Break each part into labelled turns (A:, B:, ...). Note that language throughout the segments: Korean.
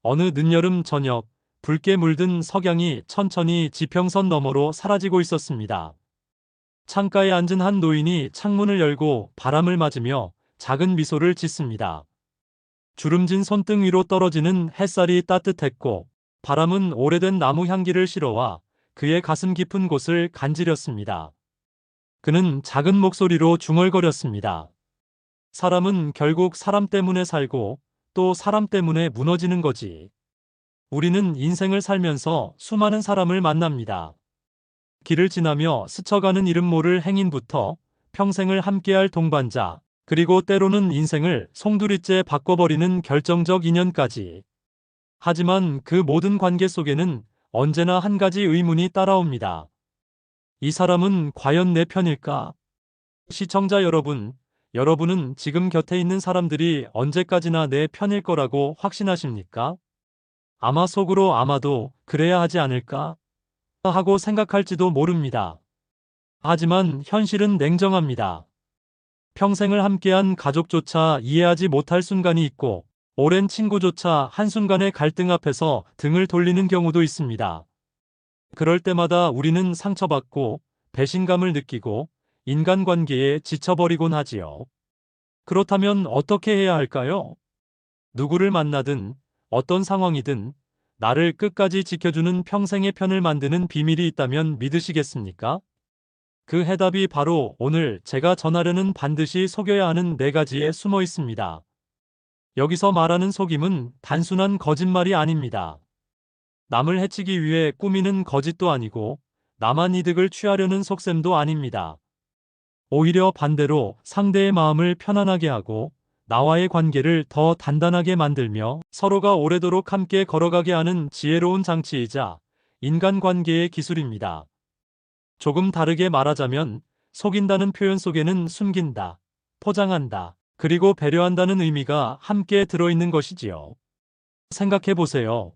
A: 어느 늦여름 저녁, 붉게 물든 석양이 천천히 지평선 너머로 사라지고 있었습니다. 창가에 앉은 한 노인이 창문을 열고 바람을 맞으며 작은 미소를 짓습니다. 주름진 손등 위로 떨어지는 햇살이 따뜻했고, 바람은 오래된 나무 향기를 실어와 그의 가슴 깊은 곳을 간지렸습니다. 그는 작은 목소리로 중얼거렸습니다. 사람은 결국 사람 때문에 살고 또 사람 때문에 무너지는 거지. 우리는 인생을 살면서 수많은 사람을 만납니다. 길을 지나며 스쳐가는 이름 모를 행인부터 평생을 함께할 동반자, 그리고 때로는 인생을 송두리째 바꿔버리는 결정적 인연까지. 하지만 그 모든 관계 속에는 언제나 한 가지 의문이 따라옵니다. 이 사람은 과연 내 편일까? 시청자 여러분, 여러분은 지금 곁에 있는 사람들이 언제까지나 내 편일 거라고 확신하십니까? 아마 속으로 아마도 그래야 하지 않을까? 하고 생각할지도 모릅니다. 하지만 현실은 냉정합니다. 평생을 함께한 가족조차 이해하지 못할 순간이 있고, 오랜 친구조차 한순간의 갈등 앞에서 등을 돌리는 경우도 있습니다. 그럴 때마다 우리는 상처받고 배신감을 느끼고 인간관계에 지쳐버리곤 하지요. 그렇다면 어떻게 해야 할까요? 누구를 만나든 어떤 상황이든 나를 끝까지 지켜주는 평생의 편을 만드는 비밀이 있다면 믿으시겠습니까? 그 해답이 바로 오늘 제가 전하려는 반드시 속여야 하는 4가지에 숨어 있습니다. 여기서 말하는 속임은 단순한 거짓말이 아닙니다. 남을 해치기 위해 꾸미는 거짓도 아니고 나만 이득을 취하려는 속셈도 아닙니다. 오히려 반대로 상대의 마음을 편안하게 하고 나와의 관계를 더 단단하게 만들며 서로가 오래도록 함께 걸어가게 하는 지혜로운 장치이자 인간관계의 기술입니다. 조금 다르게 말하자면 속인다는 표현 속에는 숨긴다, 포장한다, 그리고 배려한다는 의미가 함께 들어있는 것이지요. 생각해 보세요.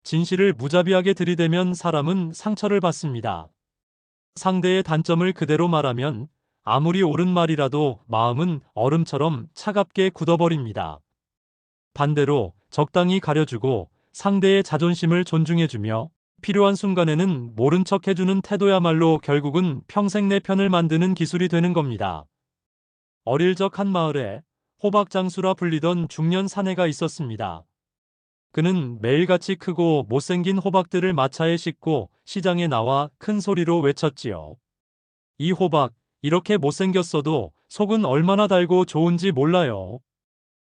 A: 진실을 무자비하게 들이대면 사람은 상처를 받습니다. 상대의 단점을 그대로 말하면 아무리 옳은 말이라도 마음은 얼음처럼 차갑게 굳어버립니다. 반대로 적당히 가려주고 상대의 자존심을 존중해주며 필요한 순간에는 모른 척 해주는 태도야말로 결국은 평생 내 편을 만드는 기술이 되는 겁니다. 어릴 적 한 마을에 호박장수라 불리던 중년 사내가 있었습니다. 그는 매일같이 크고 못생긴 호박들을 마차에 싣고 시장에 나와 큰 소리로 외쳤지요. 이 호박, 이렇게 못생겼어도 속은 얼마나 달고 좋은지 몰라요.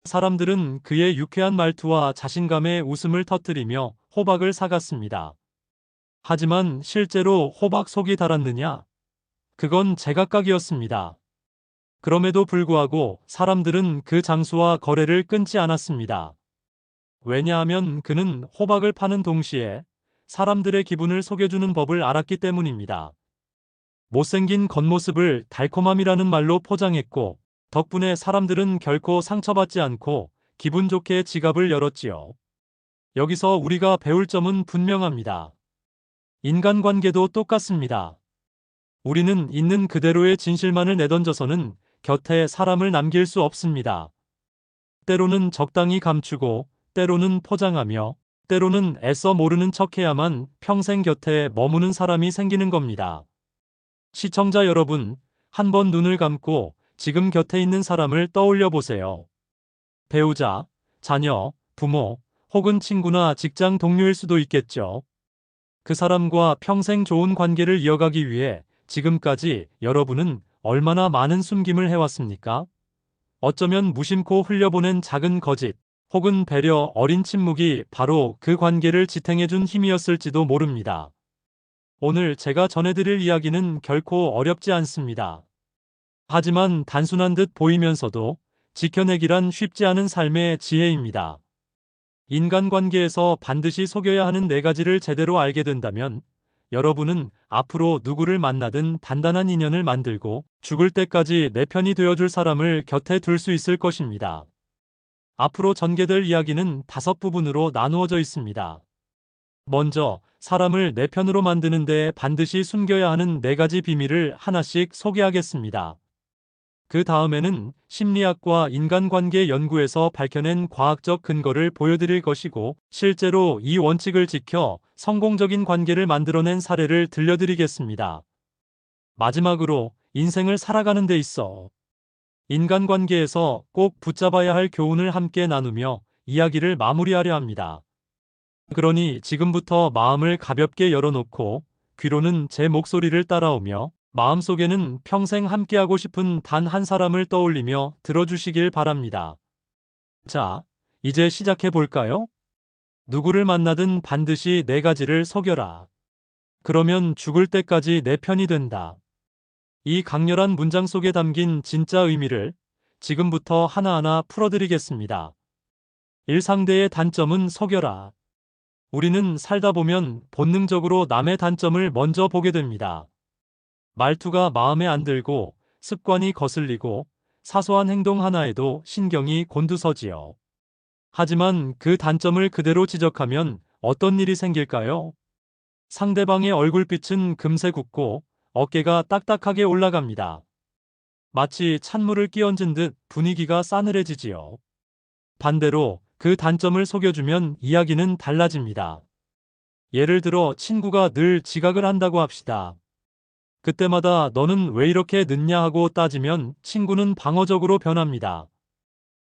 A: 사람들은 그의 유쾌한 말투와 자신감에 웃음을 터뜨리며 호박을 사갔습니다. 하지만 실제로 호박 속이 달았느냐? 그건 제각각이었습니다. 그럼에도 불구하고 사람들은 그 장수와 거래를 끊지 않았습니다. 왜냐하면 그는 호박을 파는 동시에 사람들의 기분을 속여주는 법을 알았기 때문입니다. 못생긴 겉모습을 달콤함이라는 말로 포장했고, 덕분에 사람들은 결코 상처받지 않고 기분 좋게 지갑을 열었지요. 여기서 우리가 배울 점은 분명합니다. 인간관계도 똑같습니다. 우리는 있는 그대로의 진실만을 내던져서는 곁에 사람을 남길 수 없습니다. 때로는 적당히 감추고, 때로는 포장하며, 때로는 애써 모르는 척해야만 평생 곁에 머무는 사람이 생기는 겁니다. 시청자 여러분, 한번 눈을 감고 지금 곁에 있는 사람을 떠올려 보세요. 배우자, 자녀, 부모, 혹은 친구나 직장 동료일 수도 있겠죠. 그 사람과 평생 좋은 관계를 이어가기 위해 지금까지 여러분은 얼마나 많은 숨김을 해왔습니까? 어쩌면 무심코 흘려보낸 작은 거짓, 혹은 배려 어린 침묵이 바로 그 관계를 지탱해준 힘이었을지도 모릅니다. 오늘 제가 전해드릴 이야기는 결코 어렵지 않습니다. 하지만 단순한 듯 보이면서도 지켜내기란 쉽지 않은 삶의 지혜입니다. 인간관계에서 반드시 속여야 하는 4가지를 제대로 알게 된다면 여러분은 앞으로 누구를 만나든 단단한 인연을 만들고 죽을 때까지 내 편이 되어줄 사람을 곁에 둘 수 있을 것입니다. 앞으로 전개될 이야기는 5부분으로 나누어져 있습니다. 먼저 사람을 내 편으로 만드는 데 반드시 숨겨야 하는 4가지 비밀을 하나씩 소개하겠습니다. 그 다음에는 심리학과 인간관계 연구에서 밝혀낸 과학적 근거를 보여드릴 것이고, 실제로 이 원칙을 지켜 성공적인 관계를 만들어낸 사례를 들려드리겠습니다. 마지막으로 인생을 살아가는 데 있어 인간관계에서 꼭 붙잡아야 할 교훈을 함께 나누며 이야기를 마무리하려 합니다. 그러니 지금부터 마음을 가볍게 열어놓고 귀로는 제 목소리를 따라오며 마음속에는 평생 함께하고 싶은 단 한 사람을 떠올리며 들어주시길 바랍니다. 자, 이제 시작해 볼까요? 누구를 만나든 반드시 네 가지를 속여라. 그러면 죽을 때까지 내 편이 된다. 이 강렬한 문장 속에 담긴 진짜 의미를 지금부터 하나하나 풀어드리겠습니다. 1. 상대의 단점은 속여라. 우리는 살다 보면 본능적으로 남의 단점을 먼저 보게 됩니다. 말투가 마음에 안 들고 습관이 거슬리고 사소한 행동 하나에도 신경이 곤두서지요. 하지만 그 단점을 그대로 지적하면 어떤 일이 생길까요? 상대방의 얼굴빛은 금세 굳고 어깨가 딱딱하게 올라갑니다. 마치 찬물을 끼얹은 듯 분위기가 싸늘해지지요. 반대로 그 단점을 속여주면 이야기는 달라집니다. 예를 들어 친구가 늘 지각을 한다고 합시다. 그때마다 너는 왜 이렇게 늦냐 하고 따지면 친구는 방어적으로 변합니다.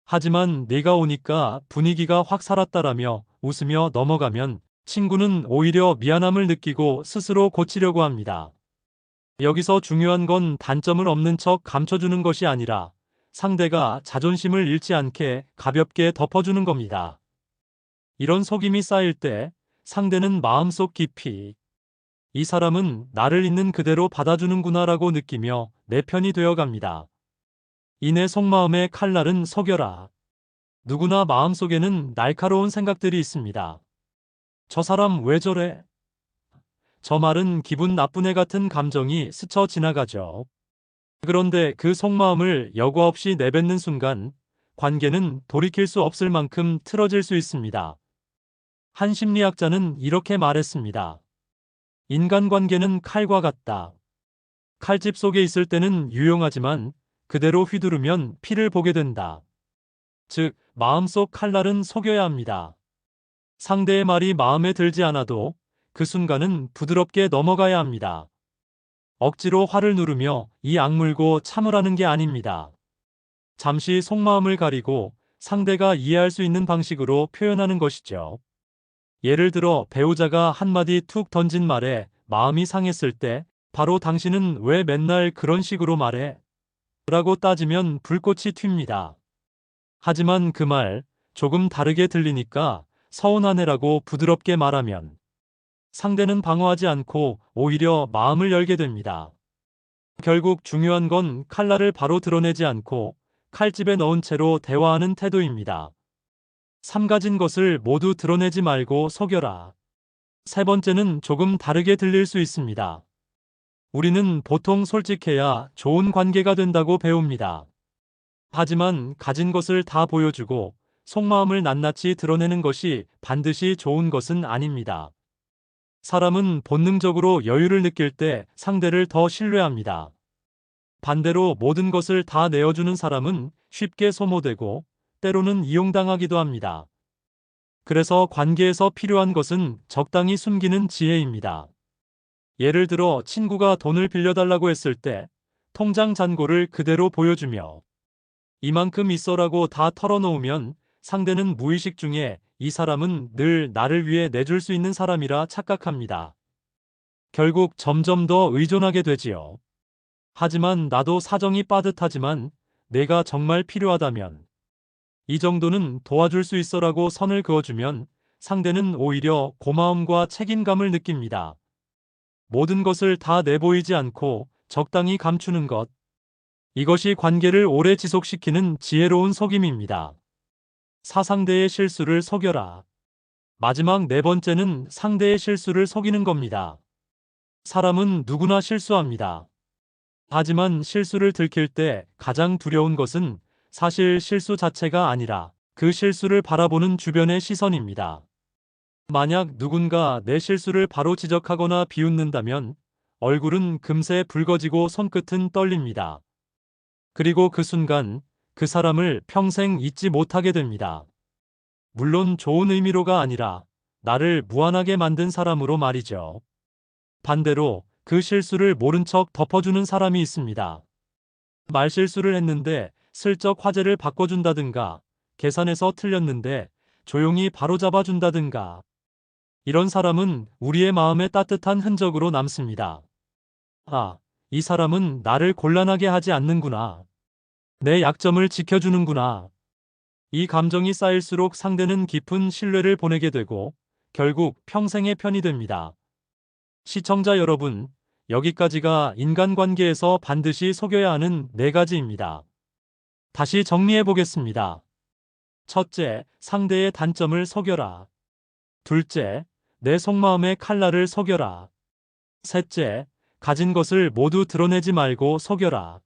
A: 하지만 네가 오니까 분위기가 확 살았다라며 웃으며 넘어가면 친구는 오히려 미안함을 느끼고 스스로 고치려고 합니다. 여기서 중요한 건 단점을 없는 척 감춰주는 것이 아니라 상대가 자존심을 잃지 않게 가볍게 덮어주는 겁니다. 이런 속임이 쌓일 때 상대는 마음속 깊이 이 사람은 나를 있는 그대로 받아주는구나라고 느끼며 내 편이 되어 갑니다. 이내 속마음의 칼날은 속여라. 누구나 마음속에는 날카로운 생각들이 있습니다. 저 사람 왜 저래? 저 말은 기분 나쁜 애 같은 감정이 스쳐 지나가죠. 그런데 그 속마음을 여과 없이 내뱉는 순간 관계는 돌이킬 수 없을 만큼 틀어질 수 있습니다. 한 심리학자는 이렇게 말했습니다. 인간관계는 칼과 같다. 칼집 속에 있을 때는 유용하지만 그대로 휘두르면 피를 보게 된다. 즉, 마음속 칼날은 속여야 합니다. 상대의 말이 마음에 들지 않아도 그 순간은 부드럽게 넘어가야 합니다. 억지로 화를 누르며 이 악물고 참으라는 게 아닙니다. 잠시 속마음을 가리고 상대가 이해할 수 있는 방식으로 표현하는 것이죠. 예를 들어 배우자가 한마디 툭 던진 말에 마음이 상했을 때 바로 당신은 왜 맨날 그런 식으로 말해? 라고 따지면 불꽃이 튑니다. 하지만 그 말 조금 다르게 들리니까 서운하네라고 부드럽게 말하면 상대는 방어하지 않고 오히려 마음을 열게 됩니다. 결국 중요한 건 칼날을 바로 드러내지 않고 칼집에 넣은 채로 대화하는 태도입니다. 3가진 것을 모두 드러내지 말고 속여라. 세 번째는 조금 다르게 들릴 수 있습니다. 우리는 보통 솔직해야 좋은 관계가 된다고 배웁니다. 하지만 가진 것을 다 보여주고 속마음을 낱낱이 드러내는 것이 반드시 좋은 것은 아닙니다. 사람은 본능적으로 여유를 느낄 때 상대를 더 신뢰합니다. 반대로 모든 것을 다 내어주는 사람은 쉽게 소모되고 때로는 이용당하기도 합니다. 그래서 관계에서 필요한 것은 적당히 숨기는 지혜입니다. 예를 들어 친구가 돈을 빌려달라고 했을 때 통장 잔고를 그대로 보여주며 이만큼 있어라고 다 털어놓으면 상대는 무의식 중에 이 사람은 늘 나를 위해 내줄 수 있는 사람이라 착각합니다. 결국 점점 더 의존하게 되지요. 하지만 나도 사정이 빠듯하지만 내가 정말 필요하다면 이 정도는 도와줄 수 있어라고 선을 그어주면 상대는 오히려 고마움과 책임감을 느낍니다. 모든 것을 다 내보이지 않고 적당히 감추는 것. 이것이 관계를 오래 지속시키는 지혜로운 속임입니다. 상대의 실수를 속여라. 마지막 네 번째는 상대의 실수를 속이는 겁니다. 사람은 누구나 실수합니다. 하지만 실수를 들킬 때 가장 두려운 것은 사실 실수 자체가 아니라 그 실수를 바라보는 주변의 시선입니다. 만약 누군가 내 실수를 바로 지적하거나 비웃는다면 얼굴은 금세 붉어지고 손끝은 떨립니다. 그리고 그 순간 그 사람을 평생 잊지 못하게 됩니다. 물론 좋은 의미로가 아니라 나를 무한하게 만든 사람으로 말이죠. 반대로 그 실수를 모른 척 덮어주는 사람이 있습니다. 말실수를 했는데 슬쩍 화제를 바꿔준다든가, 계산에서 틀렸는데 조용히 바로잡아준다든가. 이런 사람은 우리의 마음에 따뜻한 흔적으로 남습니다. 아, 이 사람은 나를 곤란하게 하지 않는구나. 내 약점을 지켜주는구나. 이 감정이 쌓일수록 상대는 깊은 신뢰를 보내게 되고 결국 평생의 편이 됩니다. 시청자 여러분, 여기까지가 인간관계에서 반드시 속여야 하는 4가지입니다. 다시 정리해 보겠습니다. 첫째, 상대의 단점을 속여라. 둘째, 내 속마음의 칼날을 속여라. 셋째, 가진 것을 모두 드러내지 말고 속여라.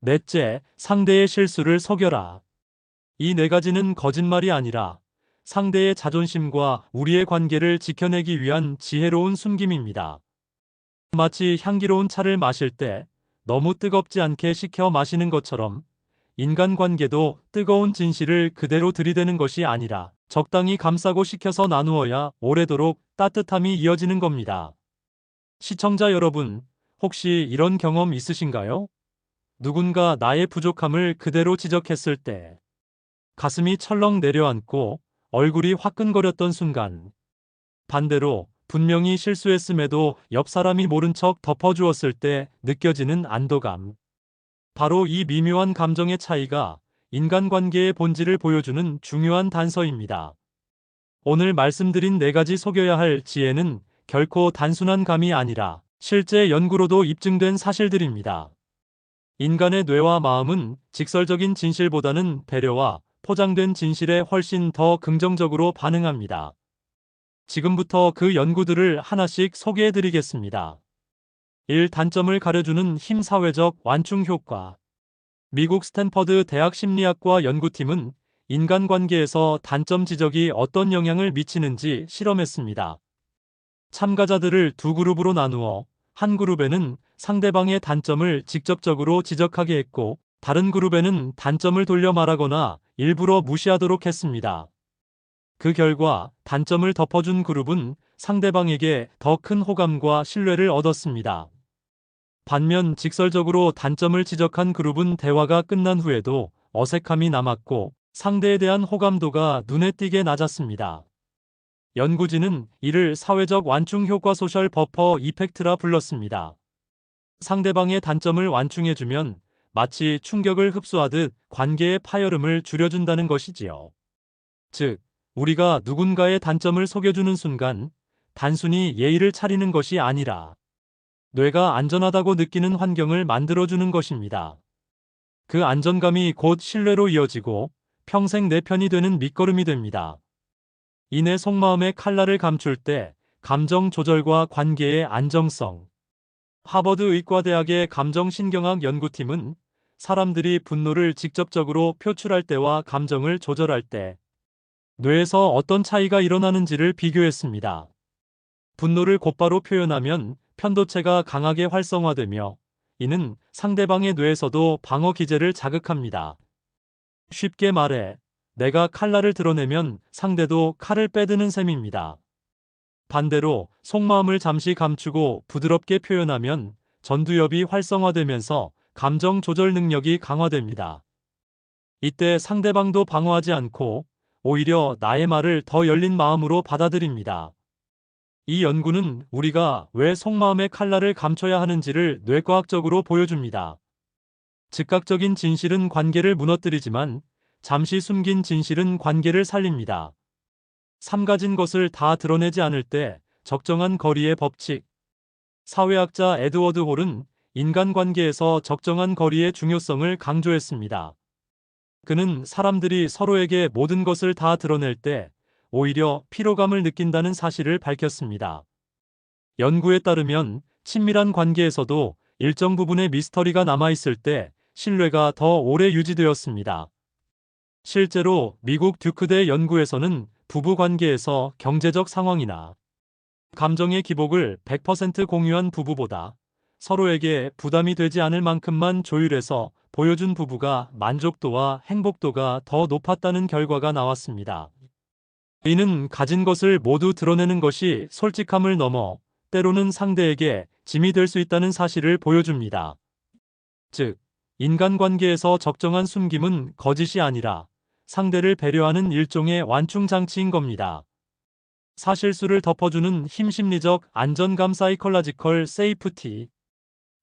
A: 넷째, 상대의 실수를 속여라. 이 4가지는 거짓말이 아니라 상대의 자존심과 우리의 관계를 지켜내기 위한 지혜로운 숨김입니다. 마치 향기로운 차를 마실 때 너무 뜨겁지 않게 식혀 마시는 것처럼 인간관계도 뜨거운 진실을 그대로 들이대는 것이 아니라 적당히 감싸고 식혀서 나누어야 오래도록 따뜻함이 이어지는 겁니다. 시청자 여러분, 혹시 이런 경험 있으신가요? 누군가 나의 부족함을 그대로 지적했을 때 가슴이 철렁 내려앉고 얼굴이 화끈거렸던 순간, 반대로 분명히 실수했음에도 옆 사람이 모른 척 덮어주었을 때 느껴지는 안도감. 바로 이 미묘한 감정의 차이가 인간관계의 본질을 보여주는 중요한 단서입니다. 오늘 말씀드린 4가지 속여야 할 지혜는 결코 단순한 감이 아니라 실제 연구로도 입증된 사실들입니다. 인간의 뇌와 마음은 직설적인 진실보다는 배려와 포장된 진실에 훨씬 더 긍정적으로 반응합니다. 지금부터 그 연구들을 하나씩 소개해 드리겠습니다. 1. 단점을 가려주는 힘. 사회적 완충 효과. 미국 스탠퍼드 대학 심리학과 연구팀은 인간관계에서 단점 지적이 어떤 영향을 미치는지 실험했습니다. 참가자들을 2그룹으로 나누어 한 그룹에는 상대방의 단점을 직접적으로 지적하게 했고, 다른 그룹에는 단점을 돌려 말하거나 일부러 무시하도록 했습니다. 그 결과 단점을 덮어준 그룹은 상대방에게 더 큰 호감과 신뢰를 얻었습니다. 반면 직설적으로 단점을 지적한 그룹은 대화가 끝난 후에도 어색함이 남았고 상대에 대한 호감도가 눈에 띄게 낮았습니다. 연구진은 이를 사회적 완충 효과 소셜 버퍼 이펙트라 불렀습니다. 상대방의 단점을 완충해주면 마치 충격을 흡수하듯 관계의 파열음을 줄여준다는 것이지요. 즉, 우리가 누군가의 단점을 속여주는 순간 단순히 예의를 차리는 것이 아니라 뇌가 안전하다고 느끼는 환경을 만들어주는 것입니다. 그 안전감이 곧 신뢰로 이어지고 평생 내 편이 되는 밑거름이 됩니다. 이내 속마음의 칼날을 감출 때 감정 조절과 관계의 안정성. 하버드 의과대학의 감정신경학 연구팀은 사람들이 분노를 직접적으로 표출할 때와 감정을 조절할 때 뇌에서 어떤 차이가 일어나는지를 비교했습니다. 분노를 곧바로 표현하면 편도체가 강하게 활성화되며 이는 상대방의 뇌에서도 방어 기제를 자극합니다. 쉽게 말해, 내가 칼날을 드러내면 상대도 칼을 빼드는 셈입니다. 반대로 속마음을 잠시 감추고 부드럽게 표현하면 전두엽이 활성화되면서 감정 조절 능력이 강화됩니다. 이때 상대방도 방어하지 않고 오히려 나의 말을 더 열린 마음으로 받아들입니다. 이 연구는 우리가 왜 속마음의 칼날을 감춰야 하는지를 뇌과학적으로 보여줍니다. 즉각적인 진실은 관계를 무너뜨리지만 잠시 숨긴 진실은 관계를 살립니다. 삼가진 것을 다 드러내지 않을 때 적정한 거리의 법칙. 사회학자 에드워드 홀은 인간관계에서 적정한 거리의 중요성을 강조했습니다. 그는 사람들이 서로에게 모든 것을 다 드러낼 때 오히려 피로감을 느낀다는 사실을 밝혔습니다. 연구에 따르면 친밀한 관계에서도 일정 부분의 미스터리가 남아있을 때 신뢰가 더 오래 유지되었습니다. 실제로 미국 듀크대 연구에서는 부부 관계에서 경제적 상황이나 감정의 기복을 100% 공유한 부부보다 서로에게 부담이 되지 않을 만큼만 조율해서 보여준 부부가 만족도와 행복도가 더 높았다는 결과가 나왔습니다. 이는 가진 것을 모두 드러내는 것이 솔직함을 넘어 때로는 상대에게 짐이 될 수 있다는 사실을 보여줍니다. 즉, 인간관계에서 적정한 숨김은 거짓이 아니라 상대를 배려하는 일종의 완충장치인 겁니다. 사실수를 덮어주는 힘 심리적 안전감 사이컬라지컬 세이프티.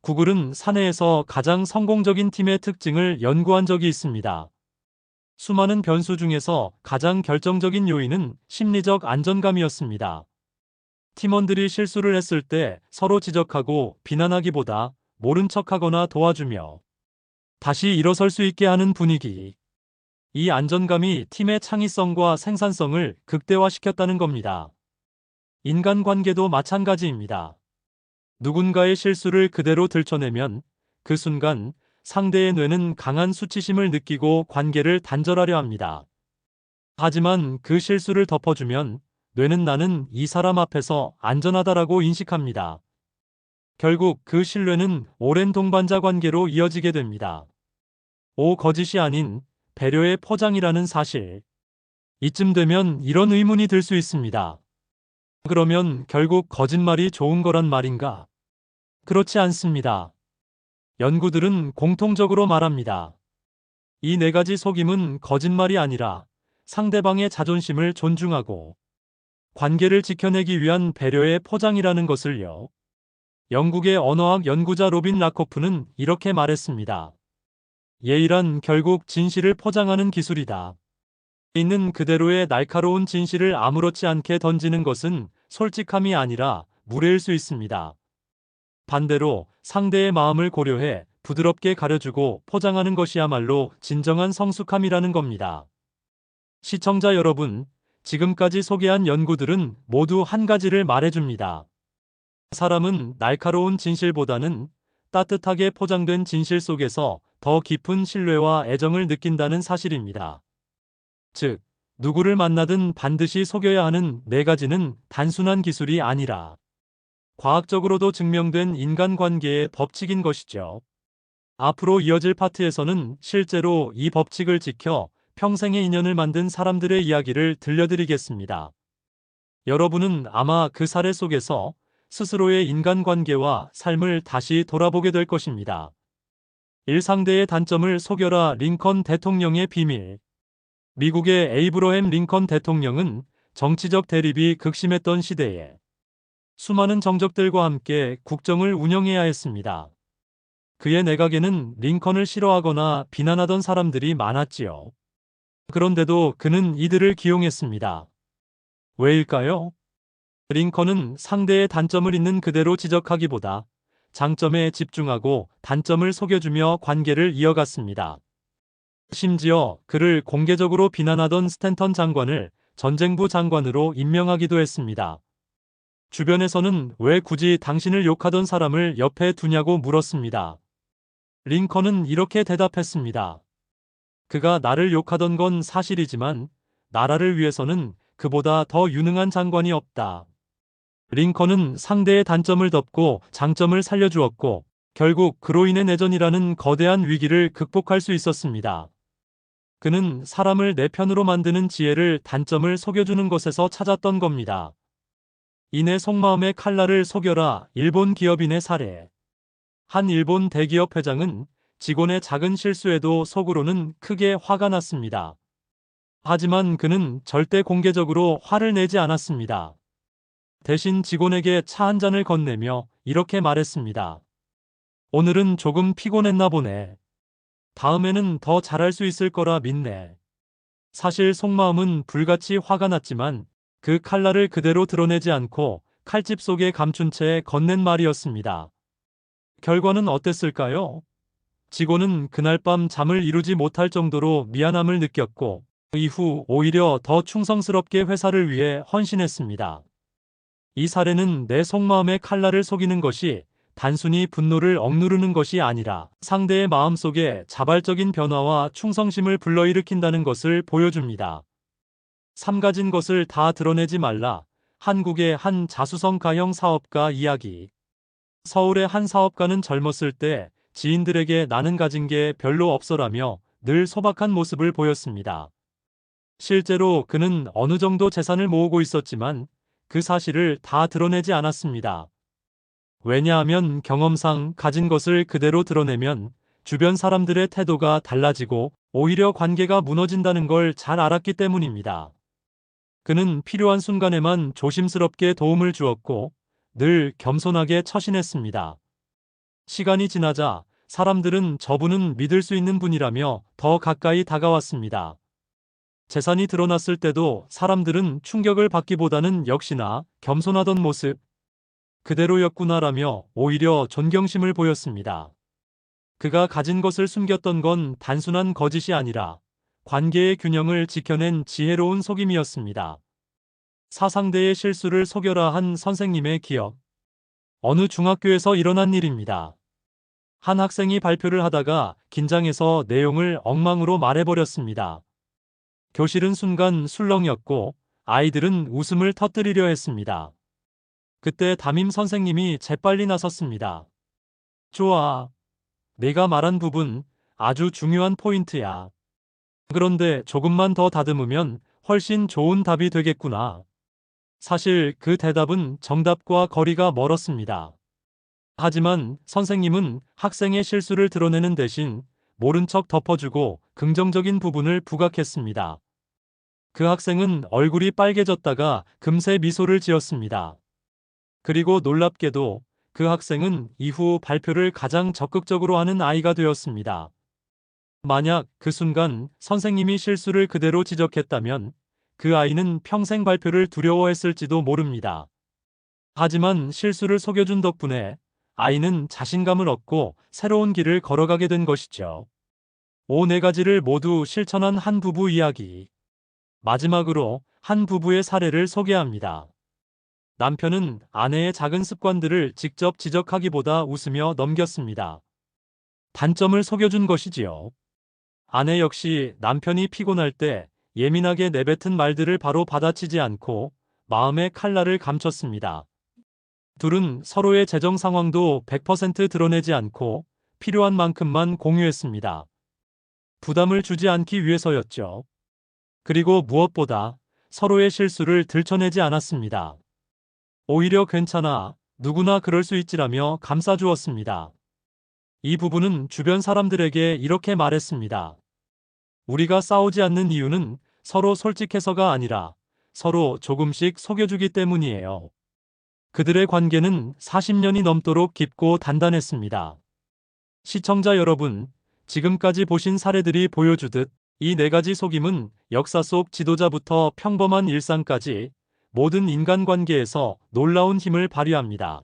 A: 구글은 사내에서 가장 성공적인 팀의 특징을 연구한 적이 있습니다. 수많은 변수 중에서 가장 결정적인 요인은 심리적 안전감이었습니다. 팀원들이 실수를 했을 때 서로 지적하고 비난하기보다 모른 척하거나 도와주며 다시 일어설 수 있게 하는 분위기. 이 안전감이 팀의 창의성과 생산성을 극대화시켰다는 겁니다. 인간관계도 마찬가지입니다. 누군가의 실수를 그대로 들춰내면 그 순간 상대의 뇌는 강한 수치심을 느끼고 관계를 단절하려 합니다. 하지만 그 실수를 덮어주면 뇌는 나는 이 사람 앞에서 안전하다라고 인식합니다. 결국 그 신뢰는 오랜 동반자 관계로 이어지게 됩니다. 거짓이 아닌 배려의 포장이라는 사실. 이쯤 되면 이런 의문이 들 수 있습니다. 그러면 결국 거짓말이 좋은 거란 말인가? 그렇지 않습니다. 연구들은 공통적으로 말합니다. 이 네 가지 속임은 거짓말이 아니라 상대방의 자존심을 존중하고 관계를 지켜내기 위한 배려의 포장이라는 것을요. 영국의 언어학 연구자 로빈 라코프는 이렇게 말했습니다. 예의란 결국 진실을 포장하는 기술이다. 있는 그대로의 날카로운 진실을 아무렇지 않게 던지는 것은 솔직함이 아니라 무례일 수 있습니다. 반대로 상대의 마음을 고려해 부드럽게 가려주고 포장하는 것이야말로 진정한 성숙함이라는 겁니다. 시청자 여러분, 지금까지 소개한 연구들은 모두 한 가지를 말해줍니다. 사람은 날카로운 진실보다는 따뜻하게 포장된 진실 속에서 더 깊은 신뢰와 애정을 느낀다는 사실입니다. 즉, 누구를 만나든 반드시 속여야 하는 네 가지는 단순한 기술이 아니라 과학적으로도 증명된 인간관계의 법칙인 것이죠. 앞으로 이어질 파트에서는 실제로 이 법칙을 지켜 평생의 인연을 만든 사람들의 이야기를 들려드리겠습니다. 여러분은 아마 그 사례 속에서 스스로의 인간관계와 삶을 다시 돌아보게 될 것입니다. 일상대의 단점을 속여라. 링컨 대통령의 비밀. 미국의 에이브러햄 링컨 대통령은 정치적 대립이 극심했던 시대에 수많은 정적들과 함께 국정을 운영해야 했습니다. 그의 내각에는 링컨을 싫어하거나 비난하던 사람들이 많았지요. 그런데도 그는 이들을 기용했습니다. 왜일까요? 링컨은 상대의 단점을 있는 그대로 지적하기보다 장점에 집중하고 단점을 속여주며 관계를 이어갔습니다. 심지어 그를 공개적으로 비난하던 스탠턴 장관을 전쟁부 장관으로 임명하기도 했습니다. 주변에서는 왜 굳이 당신을 욕하던 사람을 옆에 두냐고 물었습니다. 링컨은 이렇게 대답했습니다. 그가 나를 욕하던 건 사실이지만 나라를 위해서는 그보다 더 유능한 장관이 없다. 링컨은 상대의 단점을 덮고 장점을 살려주었고 결국 그로 인해 내전이라는 거대한 위기를 극복할 수 있었습니다. 그는 사람을 내 편으로 만드는 지혜를 단점을 속여주는 것에서 찾았던 겁니다. 이내 속마음의 칼날을 속여라. 일본 기업인의 사례. 한 일본 대기업 회장은 직원의 작은 실수에도 속으로는 크게 화가 났습니다. 하지만 그는 절대 공개적으로 화를 내지 않았습니다. 대신 직원에게 차 한 잔을 건네며 이렇게 말했습니다. 오늘은 조금 피곤했나 보네. 다음에는 더 잘할 수 있을 거라 믿네. 사실 속마음은 불같이 화가 났지만 그 칼날을 그대로 드러내지 않고 칼집 속에 감춘 채 건넨 말이었습니다. 결과는 어땠을까요? 직원은 그날 밤 잠을 이루지 못할 정도로 미안함을 느꼈고 이후 오히려 더 충성스럽게 회사를 위해 헌신했습니다. 이 사례는 내 속마음의 칼날을 속이는 것이 단순히 분노를 억누르는 것이 아니라 상대의 마음속에 자발적인 변화와 충성심을 불러일으킨다는 것을 보여줍니다. 삼 가진 것을 다 드러내지 말라. 한국의 한 자수성가형 사업가 이야기. 서울의 한 사업가는 젊었을 때 지인들에게 나는 가진 게 별로 없어라며 늘 소박한 모습을 보였습니다. 실제로 그는 어느 정도 재산을 모으고 있었지만 그 사실을 다 드러내지 않았습니다. 왜냐하면 경험상 가진 것을 그대로 드러내면 주변 사람들의 태도가 달라지고 오히려 관계가 무너진다는 걸 잘 알았기 때문입니다. 그는 필요한 순간에만 조심스럽게 도움을 주었고 늘 겸손하게 처신했습니다. 시간이 지나자 사람들은 저분은 믿을 수 있는 분이라며 더 가까이 다가왔습니다. 재산이 드러났을 때도 사람들은 충격을 받기보다는 역시나 겸손하던 모습 그대로였구나라며 오히려 존경심을 보였습니다. 그가 가진 것을 숨겼던 건 단순한 거짓이 아니라 관계의 균형을 지켜낸 지혜로운 속임이었습니다. 사상대의 실수를 속여라 한 선생님의 기억. 어느 중학교에서 일어난 일입니다. 한 학생이 발표를 하다가 긴장해서 내용을 엉망으로 말해버렸습니다. 교실은 순간 술렁였고 아이들은 웃음을 터뜨리려 했습니다. 그때 담임 선생님이 재빨리 나섰습니다. 좋아. 내가 말한 부분 아주 중요한 포인트야. 그런데 조금만 더 다듬으면 훨씬 좋은 답이 되겠구나. 사실 그 대답은 정답과 거리가 멀었습니다. 하지만 선생님은 학생의 실수를 드러내는 대신 모른 척 덮어주고 긍정적인 부분을 부각했습니다. 그 학생은 얼굴이 빨개졌다가 금세 미소를 지었습니다. 그리고 놀랍게도 그 학생은 이후 발표를 가장 적극적으로 하는 아이가 되었습니다. 만약 그 순간 선생님이 실수를 그대로 지적했다면 그 아이는 평생 발표를 두려워했을지도 모릅니다. 하지만 실수를 속여준 덕분에 아이는 자신감을 얻고 새로운 길을 걸어가게 된 것이죠. 4가지를 모두 실천한 한 부부 이야기. 마지막으로 한 부부의 사례를 소개합니다. 남편은 아내의 작은 습관들을 직접 지적하기보다 웃으며 넘겼습니다. 단점을 속여준 것이지요. 아내 역시 남편이 피곤할 때 예민하게 내뱉은 말들을 바로 받아치지 않고 마음의 칼날을 감췄습니다. 둘은 서로의 재정 상황도 100% 드러내지 않고 필요한 만큼만 공유했습니다. 부담을 주지 않기 위해서였죠. 그리고 무엇보다 서로의 실수를 들춰내지 않았습니다. 오히려 괜찮아, 누구나 그럴 수 있지라며 감싸주었습니다. 이 부부는 주변 사람들에게 이렇게 말했습니다. 우리가 싸우지 않는 이유는 서로 솔직해서가 아니라 서로 조금씩 속여주기 때문이에요. 그들의 관계는 40년이 넘도록 깊고 단단했습니다. 시청자 여러분, 지금까지 보신 사례들이 보여주듯 이 4가지 속임은 역사 속 지도자부터 평범한 일상까지 모든 인간관계에서 놀라운 힘을 발휘합니다.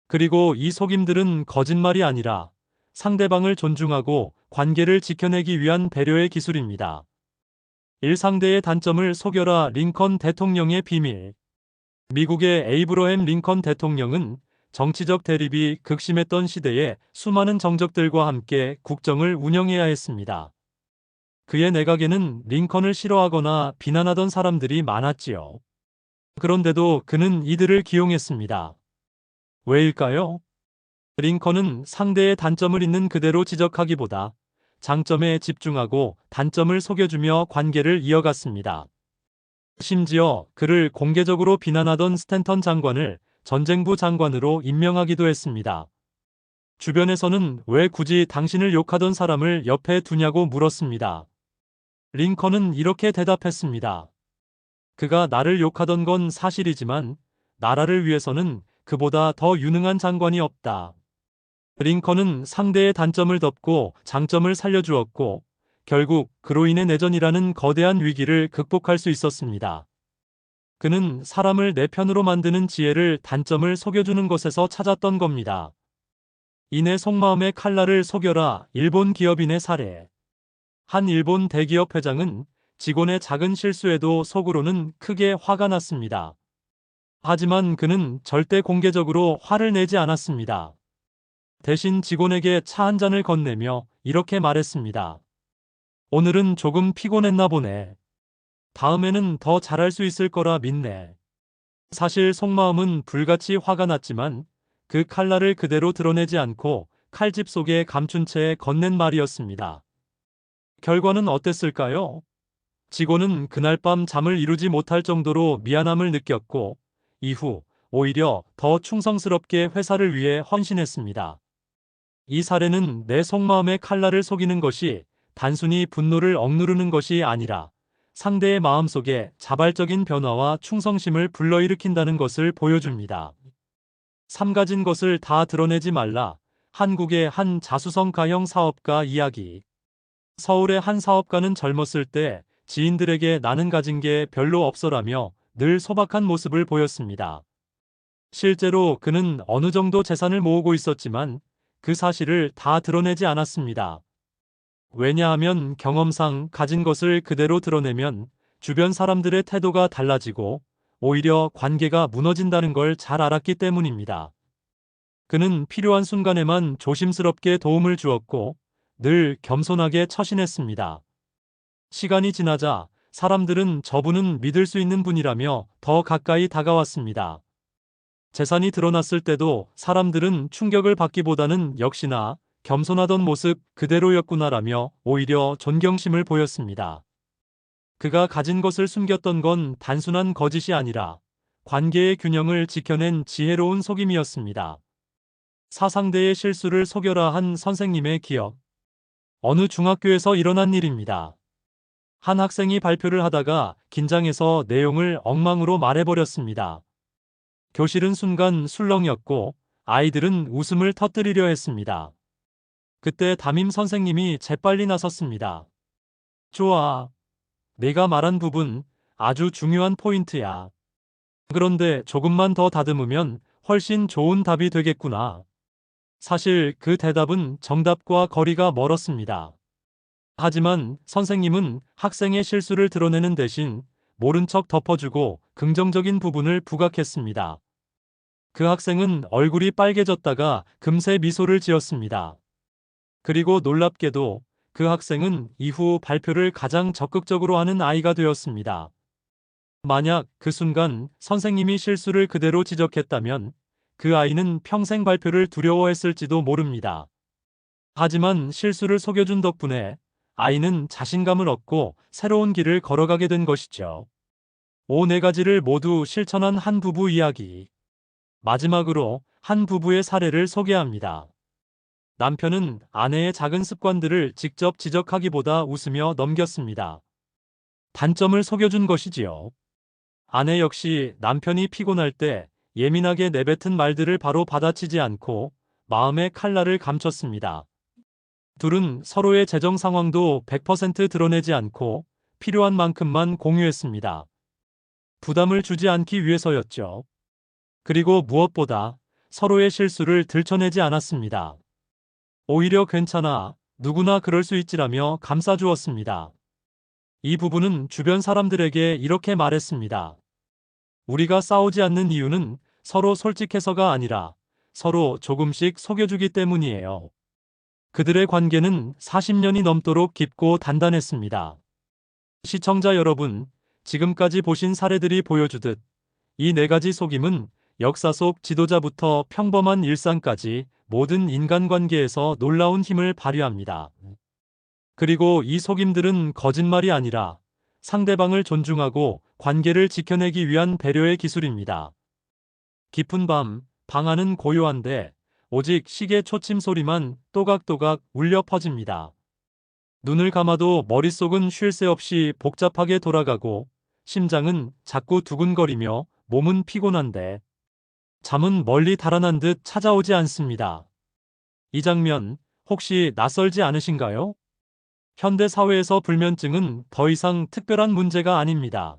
A: 그리고 이 속임들은 거짓말이 아니라 상대방을 존중하고 관계를 지켜내기 위한 배려의 기술입니다. 일상대의 단점을 속여라. 링컨 대통령의 비밀. 미국의 에이브러햄 링컨 대통령은 정치적 대립이 극심했던 시대에 수많은 정적들과 함께 국정을 운영해야 했습니다. 그의 내각에는 링컨을 싫어하거나 비난하던 사람들이 많았지요. 그런데도 그는 이들을 기용했습니다. 왜일까요? 링컨은 상대의 단점을 있는 그대로 지적하기보다 장점에 집중하고 단점을 속여주며 관계를 이어갔습니다. 심지어 그를 공개적으로 비난하던 스탠턴 장관을 전쟁부 장관으로 임명하기도 했습니다. 주변에서는 왜 굳이 당신을 욕하던 사람을 옆에 두냐고 물었습니다. 링컨은 이렇게 대답했습니다. 그가 나를 욕하던 건 사실이지만 나라를 위해서는 그보다 더 유능한 장관이 없다. 링컨은 상대의 단점을 덮고 장점을 살려주었고 결국 그로 인해 내전이라는 거대한 위기를 극복할 수 있었습니다. 그는 사람을 내 편으로 만드는 지혜를 단점을 속여주는 것에서 찾았던 겁니다. 이내 속마음의 칼날을 속여라. 일본 기업인의 사례. 한 일본 대기업 회장은 직원의 작은 실수에도 속으로는 크게 화가 났습니다. 하지만 그는 절대 공개적으로 화를 내지 않았습니다. 대신 직원에게 차 한 잔을 건네며 이렇게 말했습니다. 오늘은 조금 피곤했나 보네. 다음에는 더 잘할 수 있을 거라 믿네. 사실 속마음은 불같이 화가 났지만 그 칼날을 그대로 드러내지 않고 칼집 속에 감춘 채 건넨 말이었습니다. 결과는 어땠을까요? 직원은 그날 밤 잠을 이루지 못할 정도로 미안함을 느꼈고, 이후 오히려 더 충성스럽게 회사를 위해 헌신했습니다. 이 사례는 내 속마음의 칼날을 속이는 것이 단순히 분노를 억누르는 것이 아니라 상대의 마음속에 자발적인 변화와 충성심을 불러일으킨다는 것을 보여줍니다. 삼 가진 것을 다 드러내지 말라. 한국의 한 자수성가형 사업가 이야기. 서울의 한 사업가는 젊었을 때 지인들에게 나는 가진 게 별로 없어라며 늘 소박한 모습을 보였습니다. 실제로 그는 어느 정도 재산을 모으고 있었지만 그 사실을 다 드러내지 않았습니다. 왜냐하면 경험상 가진 것을 그대로 드러내면 주변 사람들의 태도가 달라지고 오히려 관계가 무너진다는 걸 잘 알았기 때문입니다. 그는 필요한 순간에만 조심스럽게 도움을 주었고 늘 겸손하게 처신했습니다. 시간이 지나자 사람들은 저분은 믿을 수 있는 분이라며 더 가까이 다가왔습니다. 재산이 드러났을 때도 사람들은 충격을 받기보다는 역시나 겸손하던 모습 그대로였구나라며 오히려 존경심을 보였습니다. 그가 가진 것을 숨겼던 건 단순한 거짓이 아니라 관계의 균형을 지켜낸 지혜로운 속임이었습니다. 사상대의 실수를 속여라 한 선생님의 기억. 어느 중학교에서 일어난 일입니다. 한 학생이 발표를 하다가 긴장해서 내용을 엉망으로 말해버렸습니다. 교실은 순간 술렁였고 아이들은 웃음을 터뜨리려 했습니다. 그때 담임 선생님이 재빨리 나섰습니다. 좋아. 내가 말한 부분 아주 중요한 포인트야. 그런데 조금만 더 다듬으면 훨씬 좋은 답이 되겠구나. 사실 그 대답은 정답과 거리가 멀었습니다. 하지만 선생님은 학생의 실수를 드러내는 대신 모른 척 덮어주고 긍정적인 부분을 부각했습니다. 그 학생은 얼굴이 빨개졌다가 금세 미소를 지었습니다. 그리고 놀랍게도 그 학생은 이후 발표를 가장 적극적으로 하는 아이가 되었습니다. 만약 그 순간 선생님이 실수를 그대로 지적했다면 그 아이는 평생 발표를 두려워했을지도 모릅니다. 하지만 실수를 속여준 덕분에 아이는 자신감을 얻고 새로운 길을 걸어가게 된 것이죠. 네 가지를 모두 실천한 한 부부 이야기. 마지막으로 한 부부의 사례를 소개합니다. 남편은 아내의 작은 습관들을 직접 지적하기보다 웃으며 넘겼습니다. 단점을 속여준 것이지요. 아내 역시 남편이 피곤할 때 예민하게 내뱉은 말들을 바로 받아치지 않고 마음의 칼날을 감췄습니다. 둘은 서로의 재정 상황도 100% 드러내지 않고 필요한 만큼만 공유했습니다. 부담을 주지 않기 위해서였죠. 그리고 무엇보다 서로의 실수를 들춰내지 않았습니다. 오히려 괜찮아, 누구나 그럴 수 있지라며 감싸주었습니다. 이 부부는 주변 사람들에게 이렇게 말했습니다. 우리가 싸우지 않는 이유는 서로 솔직해서가 아니라 서로 조금씩 속여주기 때문이에요. 그들의 관계는 40년이 넘도록 깊고 단단했습니다. 시청자 여러분, 지금까지 보신 사례들이 보여주듯 이 네 가지 속임은 역사 속 지도자부터 평범한 일상까지 모든 인간관계에서 놀라운 힘을 발휘합니다. 그리고 이 속임들은 거짓말이 아니라 상대방을 존중하고 관계를 지켜내기 위한 배려의 기술입니다. 깊은 밤, 방 안은 고요한데 오직 시계 초침 소리만 또각또각 울려 퍼집니다. 눈을 감아도 머릿속은 쉴 새 없이 복잡하게 돌아가고 심장은 자꾸 두근거리며 몸은 피곤한데 잠은 멀리 달아난 듯 찾아오지 않습니다. 이 장면 혹시 낯설지 않으신가요? 현대 사회에서 불면증은 더 이상 특별한 문제가 아닙니다.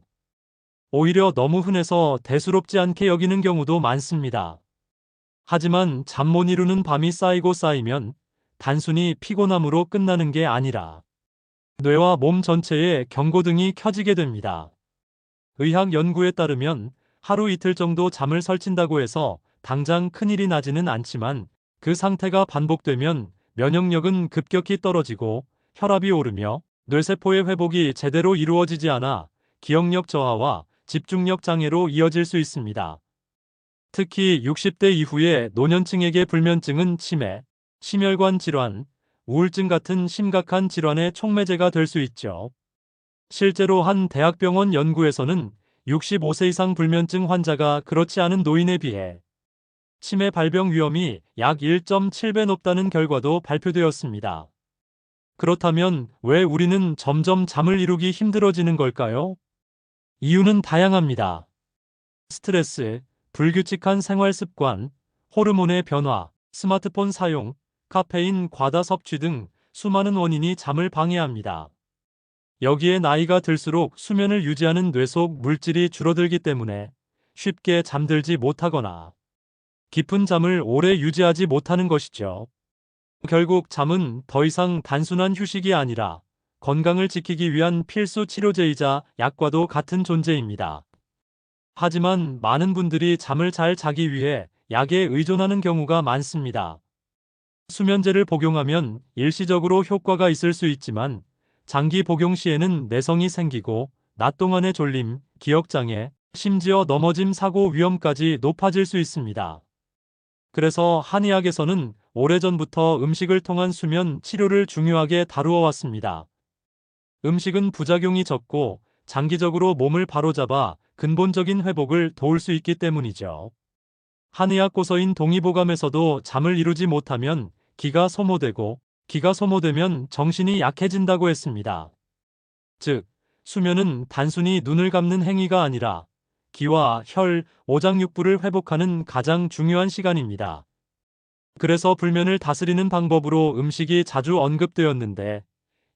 A: 오히려 너무 흔해서 대수롭지 않게 여기는 경우도 많습니다. 하지만 잠 못 이루는 밤이 쌓이고 쌓이면 단순히 피곤함으로 끝나는 게 아니라 뇌와 몸 전체에 경고등이 켜지게 됩니다. 의학 연구에 따르면 하루 이틀 정도 잠을 설친다고 해서 당장 큰일이 나지는 않지만 그 상태가 반복되면 면역력은 급격히 떨어지고 혈압이 오르며 뇌세포의 회복이 제대로 이루어지지 않아 기억력 저하와 집중력 장애로 이어질 수 있습니다. 특히 60대 이후의 노년층에게 불면증은 치매, 심혈관 질환, 우울증 같은 심각한 질환의 촉매제가 될 수 있죠. 실제로 한 대학병원 연구에서는 65세 이상 불면증 환자가 그렇지 않은 노인에 비해 치매 발병 위험이 약 1.7배 높다는 결과도 발표되었습니다. 그렇다면 왜 우리는 점점 잠을 이루기 힘들어지는 걸까요? 이유는 다양합니다. 스트레스, 불규칙한 생활 습관, 호르몬의 변화, 스마트폰 사용, 카페인 과다 섭취 등 수많은 원인이 잠을 방해합니다. 여기에 나이가 들수록 수면을 유지하는 뇌 속 물질이 줄어들기 때문에 쉽게 잠들지 못하거나 깊은 잠을 오래 유지하지 못하는 것이죠. 결국 잠은 더 이상 단순한 휴식이 아니라 건강을 지키기 위한 필수 치료제이자 약과도 같은 존재입니다. 하지만 많은 분들이 잠을 잘 자기 위해 약에 의존하는 경우가 많습니다. 수면제를 복용하면 일시적으로 효과가 있을 수 있지만 장기 복용 시에는 내성이 생기고 낮 동안의 졸림, 기억장애, 심지어 넘어짐 사고 위험까지 높아질 수 있습니다. 그래서 한의학에서는 오래전부터 음식을 통한 수면 치료를 중요하게 다루어 왔습니다. 음식은 부작용이 적고 장기적으로 몸을 바로잡아 근본적인 회복을 도울 수 있기 때문이죠. 한의학 고서인 동의보감에서도 잠을 이루지 못하면 기가 소모되고 기가 소모되면 정신이 약해진다고 했습니다. 즉, 수면은 단순히 눈을 감는 행위가 아니라 기와 혈, 오장육부를 회복하는 가장 중요한 시간입니다. 그래서 불면을 다스리는 방법으로 음식이 자주 언급되었는데,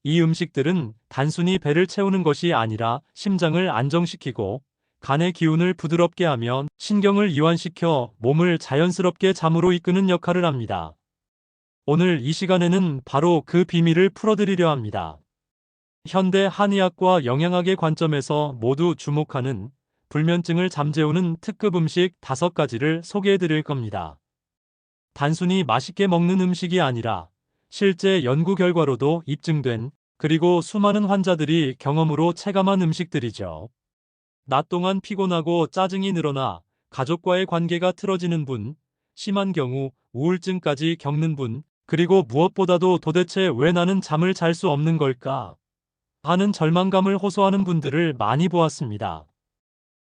A: 이 음식들은 단순히 배를 채우는 것이 아니라 심장을 안정시키고 간의 기운을 부드럽게 하며 신경을 이완시켜 몸을 자연스럽게 잠으로 이끄는 역할을 합니다. 오늘 이 시간에는 바로 그 비밀을 풀어드리려 합니다. 현대 한의학과 영양학의 관점에서 모두 주목하는 불면증을 잠재우는 특급 음식 5가지를 소개해 드릴 겁니다. 단순히 맛있게 먹는 음식이 아니라 실제 연구 결과로도 입증된, 그리고 수많은 환자들이 경험으로 체감한 음식들이죠. 낮 동안 피곤하고 짜증이 늘어나 가족과의 관계가 틀어지는 분, 심한 경우 우울증까지 겪는 분, 그리고 무엇보다도 도대체 왜 나는 잠을 잘 수 없는 걸까 하는 절망감을 호소하는 분들을 많이 보았습니다.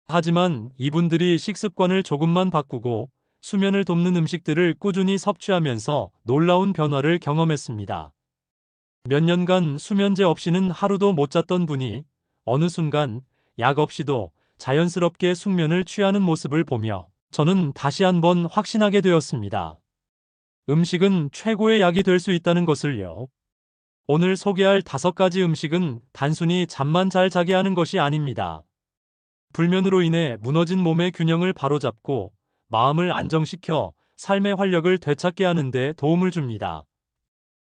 A: 하지만 이분들이 식습관을 조금만 바꾸고 수면을 돕는 음식들을 꾸준히 섭취하면서 놀라운 변화를 경험했습니다. 몇 년간 수면제 없이는 하루도 못 잤던 분이 어느 순간 약 없이도 자연스럽게 숙면을 취하는 모습을 보며 저는 다시 한번 확신하게 되었습니다. 음식은 최고의 약이 될 수 있다는 것을요. 오늘 소개할 5가지 음식은 단순히 잠만 잘 자게 하는 것이 아닙니다. 불면으로 인해 무너진 몸의 균형을 바로잡고 마음을 안정시켜 삶의 활력을 되찾게 하는 데 도움을 줍니다.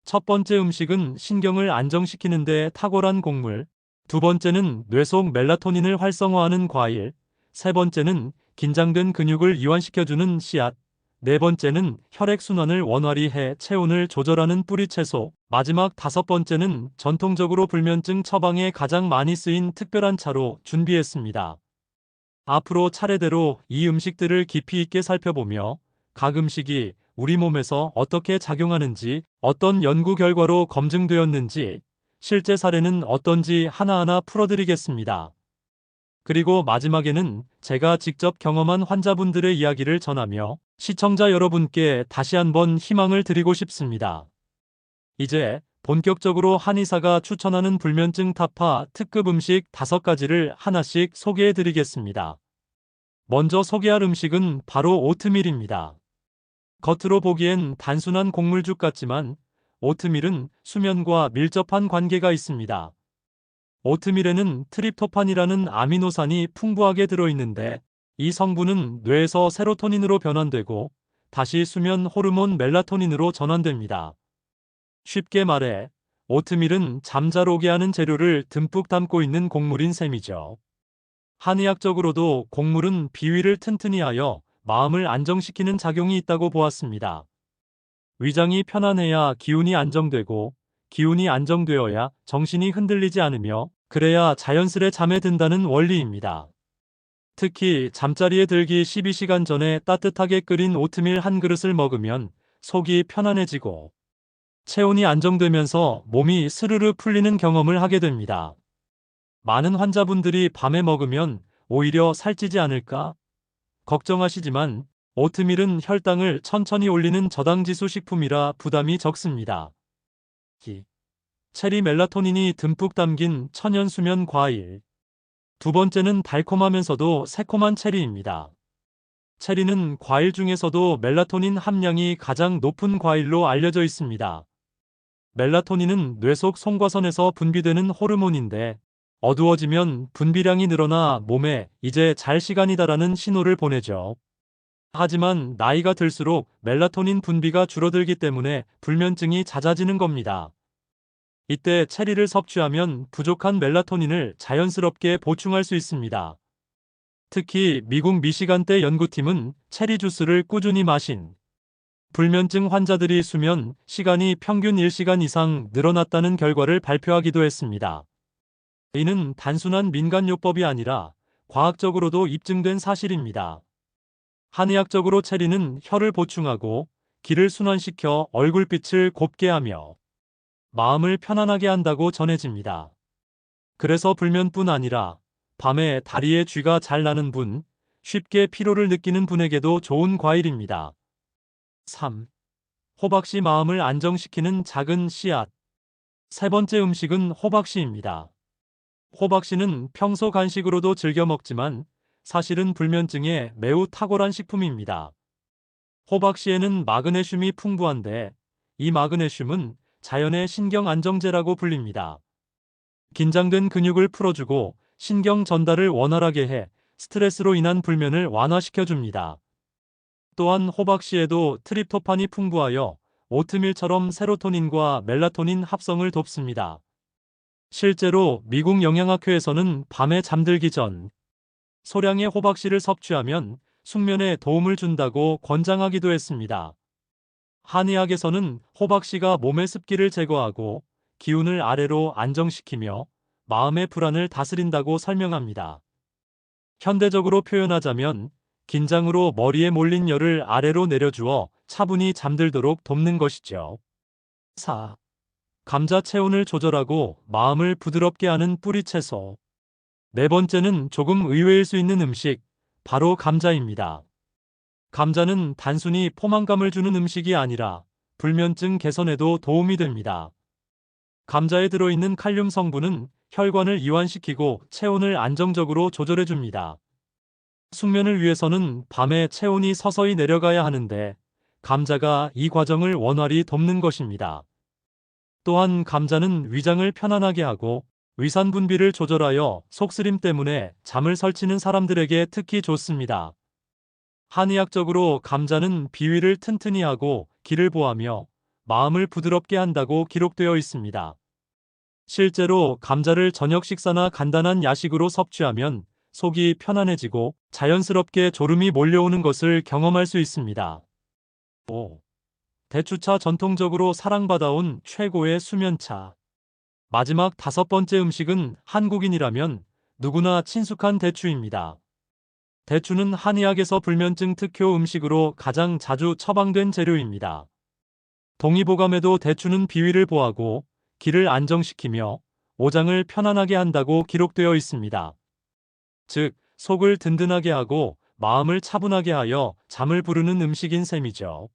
A: 첫 번째 음식은 신경을 안정시키는 데 탁월한 곡물, 두 번째는 뇌 속 멜라토닌을 활성화하는 과일, 세 번째는 긴장된 근육을 이완시켜주는 씨앗, 네 번째는 혈액순환을 원활히 해 체온을 조절하는 뿌리채소, 마지막 5번째는 전통적으로 불면증 처방에 가장 많이 쓰인 특별한 차로 준비했습니다. 앞으로 차례대로 이 음식들을 깊이 있게 살펴보며 각 음식이 우리 몸에서 어떻게 작용하는지, 어떤 연구 결과로 검증되었는지, 실제 사례는 어떤지 하나하나 풀어드리겠습니다. 그리고 마지막에는 제가 직접 경험한 환자분들의 이야기를 전하며 시청자 여러분께 다시 한번 희망을 드리고 싶습니다. 이제 본격적으로 한의사가 추천하는 불면증 타파 특급 음식 5가지를 하나씩 소개해 드리겠습니다. 먼저 소개할 음식은 바로 오트밀입니다. 겉으로 보기엔 단순한 곡물죽 같지만 오트밀은 수면과 밀접한 관계가 있습니다. 오트밀에는 트립토판이라는 아미노산이 풍부하게 들어있는데, 이 성분은 뇌에서 세로토닌으로 변환되고 다시 수면 호르몬 멜라토닌으로 전환됩니다. 쉽게 말해 오트밀은 잠잘 오게 하는 재료를 듬뿍 담고 있는 곡물인 셈이죠. 한의학적으로도 곡물은 비위를 튼튼히 하여 마음을 안정시키는 작용이 있다고 보았습니다. 위장이 편안해야 기운이 안정되고, 기운이 안정되어야 정신이 흔들리지 않으며, 그래야 자연스레 잠에 든다는 원리입니다. 특히 잠자리에 들기 12시간 전에 따뜻하게 끓인 오트밀 한 그릇을 먹으면 속이 편안해지고 체온이 안정되면서 몸이 스르르 풀리는 경험을 하게 됩니다. 많은 환자분들이 밤에 먹으면 오히려 살찌지 않을까 걱정하시지만 오트밀은 혈당을 천천히 올리는 저당지수 식품이라 부담이 적습니다. 체리 멜라토닌이 듬뿍 담긴 천연 수면 과일. 두 번째는 달콤하면서도 새콤한 체리입니다. 체리는 과일 중에서도 멜라토닌 함량이 가장 높은 과일로 알려져 있습니다. 멜라토닌은 뇌 속 송과선에서 분비되는 호르몬인데 어두워지면 분비량이 늘어나 몸에 이제 잘 시간이다라는 신호를 보내죠. 하지만 나이가 들수록 멜라토닌 분비가 줄어들기 때문에 불면증이 잦아지는 겁니다. 이때 체리를 섭취하면 부족한 멜라토닌을 자연스럽게 보충할 수 있습니다. 특히 미국 미시간대 연구팀은 체리 주스를 꾸준히 마신 불면증 환자들이 수면 시간이 평균 1시간 이상 늘어났다는 결과를 발표하기도 했습니다. 이는 단순한 민간요법이 아니라 과학적으로도 입증된 사실입니다. 한의학적으로 체리는 혈을 보충하고 기를 순환시켜 얼굴빛을 곱게 하며 마음을 편안하게 한다고 전해집니다. 그래서 불면뿐 아니라 밤에 다리에 쥐가 잘 나는 분, 쉽게 피로를 느끼는 분에게도 좋은 과일입니다. 3. 호박씨 마음을 안정시키는 작은 씨앗. 세 번째 음식은 호박씨입니다. 호박씨는 평소 간식으로도 즐겨 먹지만 사실은 불면증에 매우 탁월한 식품입니다. 호박씨에는 마그네슘이 풍부한데 이 마그네슘은 자연의 신경 안정제라고 불립니다. 긴장된 근육을 풀어주고 신경 전달을 원활하게 해 스트레스로 인한 불면을 완화시켜줍니다. 또한 호박씨에도 트립토판이 풍부하여 오트밀처럼 세로토닌과 멜라토닌 합성을 돕습니다. 실제로 미국 영양학회에서는 밤에 잠들기 전 소량의 호박씨를 섭취하면 숙면에 도움을 준다고 권장하기도 했습니다. 한의학에서는 호박씨가 몸의 습기를 제거하고 기운을 아래로 안정시키며 마음의 불안을 다스린다고 설명합니다. 현대적으로 표현하자면 긴장으로 머리에 몰린 열을 아래로 내려주어 차분히 잠들도록 돕는 것이죠. 4. 감자 체온을 조절하고 마음을 부드럽게 하는 뿌리채소. 네 번째는 조금 의외일 수 있는 음식, 바로 감자입니다. 감자는 단순히 포만감을 주는 음식이 아니라 불면증 개선에도 도움이 됩니다. 감자에 들어있는 칼륨 성분은 혈관을 이완시키고 체온을 안정적으로 조절해줍니다. 숙면을 위해서는 밤에 체온이 서서히 내려가야 하는데 감자가 이 과정을 원활히 돕는 것입니다. 또한 감자는 위장을 편안하게 하고 위산 분비를 조절하여 속쓰림 때문에 잠을 설치는 사람들에게 특히 좋습니다. 한의학적으로 감자는 비위를 튼튼히 하고 기를 보하며 마음을 부드럽게 한다고 기록되어 있습니다. 실제로 감자를 저녁 식사나 간단한 야식으로 섭취하면 속이 편안해지고 자연스럽게 졸음이 몰려오는 것을 경험할 수 있습니다. 5. 대추차 전통적으로 사랑받아온 최고의 수면차. 마지막 다섯 번째 음식은 한국인이라면 누구나 친숙한 대추입니다. 대추는 한의학에서 불면증 특효 음식으로 가장 자주 처방된 재료입니다. 동의보감에도 대추는 비위를 보하고 기를 안정시키며 오장을 편안하게 한다고 기록되어 있습니다. 즉, 속을 든든하게 하고 마음을 차분하게 하여 잠을 부르는 음식인 셈이죠.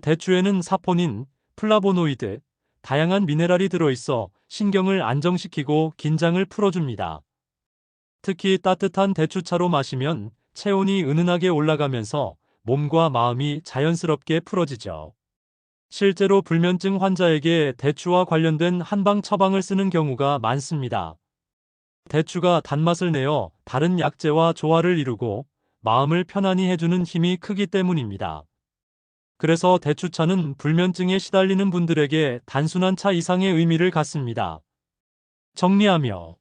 A: 대추에는 사포닌, 플라보노이드, 다양한 미네랄이 들어있어 신경을 안정시키고 긴장을 풀어줍니다. 특히 따뜻한 대추차로 마시면 체온이 은은하게 올라가면서 몸과 마음이 자연스럽게 풀어지죠. 실제로 불면증 환자에게 대추와 관련된 한방 처방을 쓰는 경우가 많습니다. 대추가 단맛을 내어 다른 약재와 조화를 이루고 마음을 편안히 해주는 힘이 크기 때문입니다. 그래서 대추차는 불면증에 시달리는 분들에게 단순한 차 이상의 의미를 갖습니다. 정리하며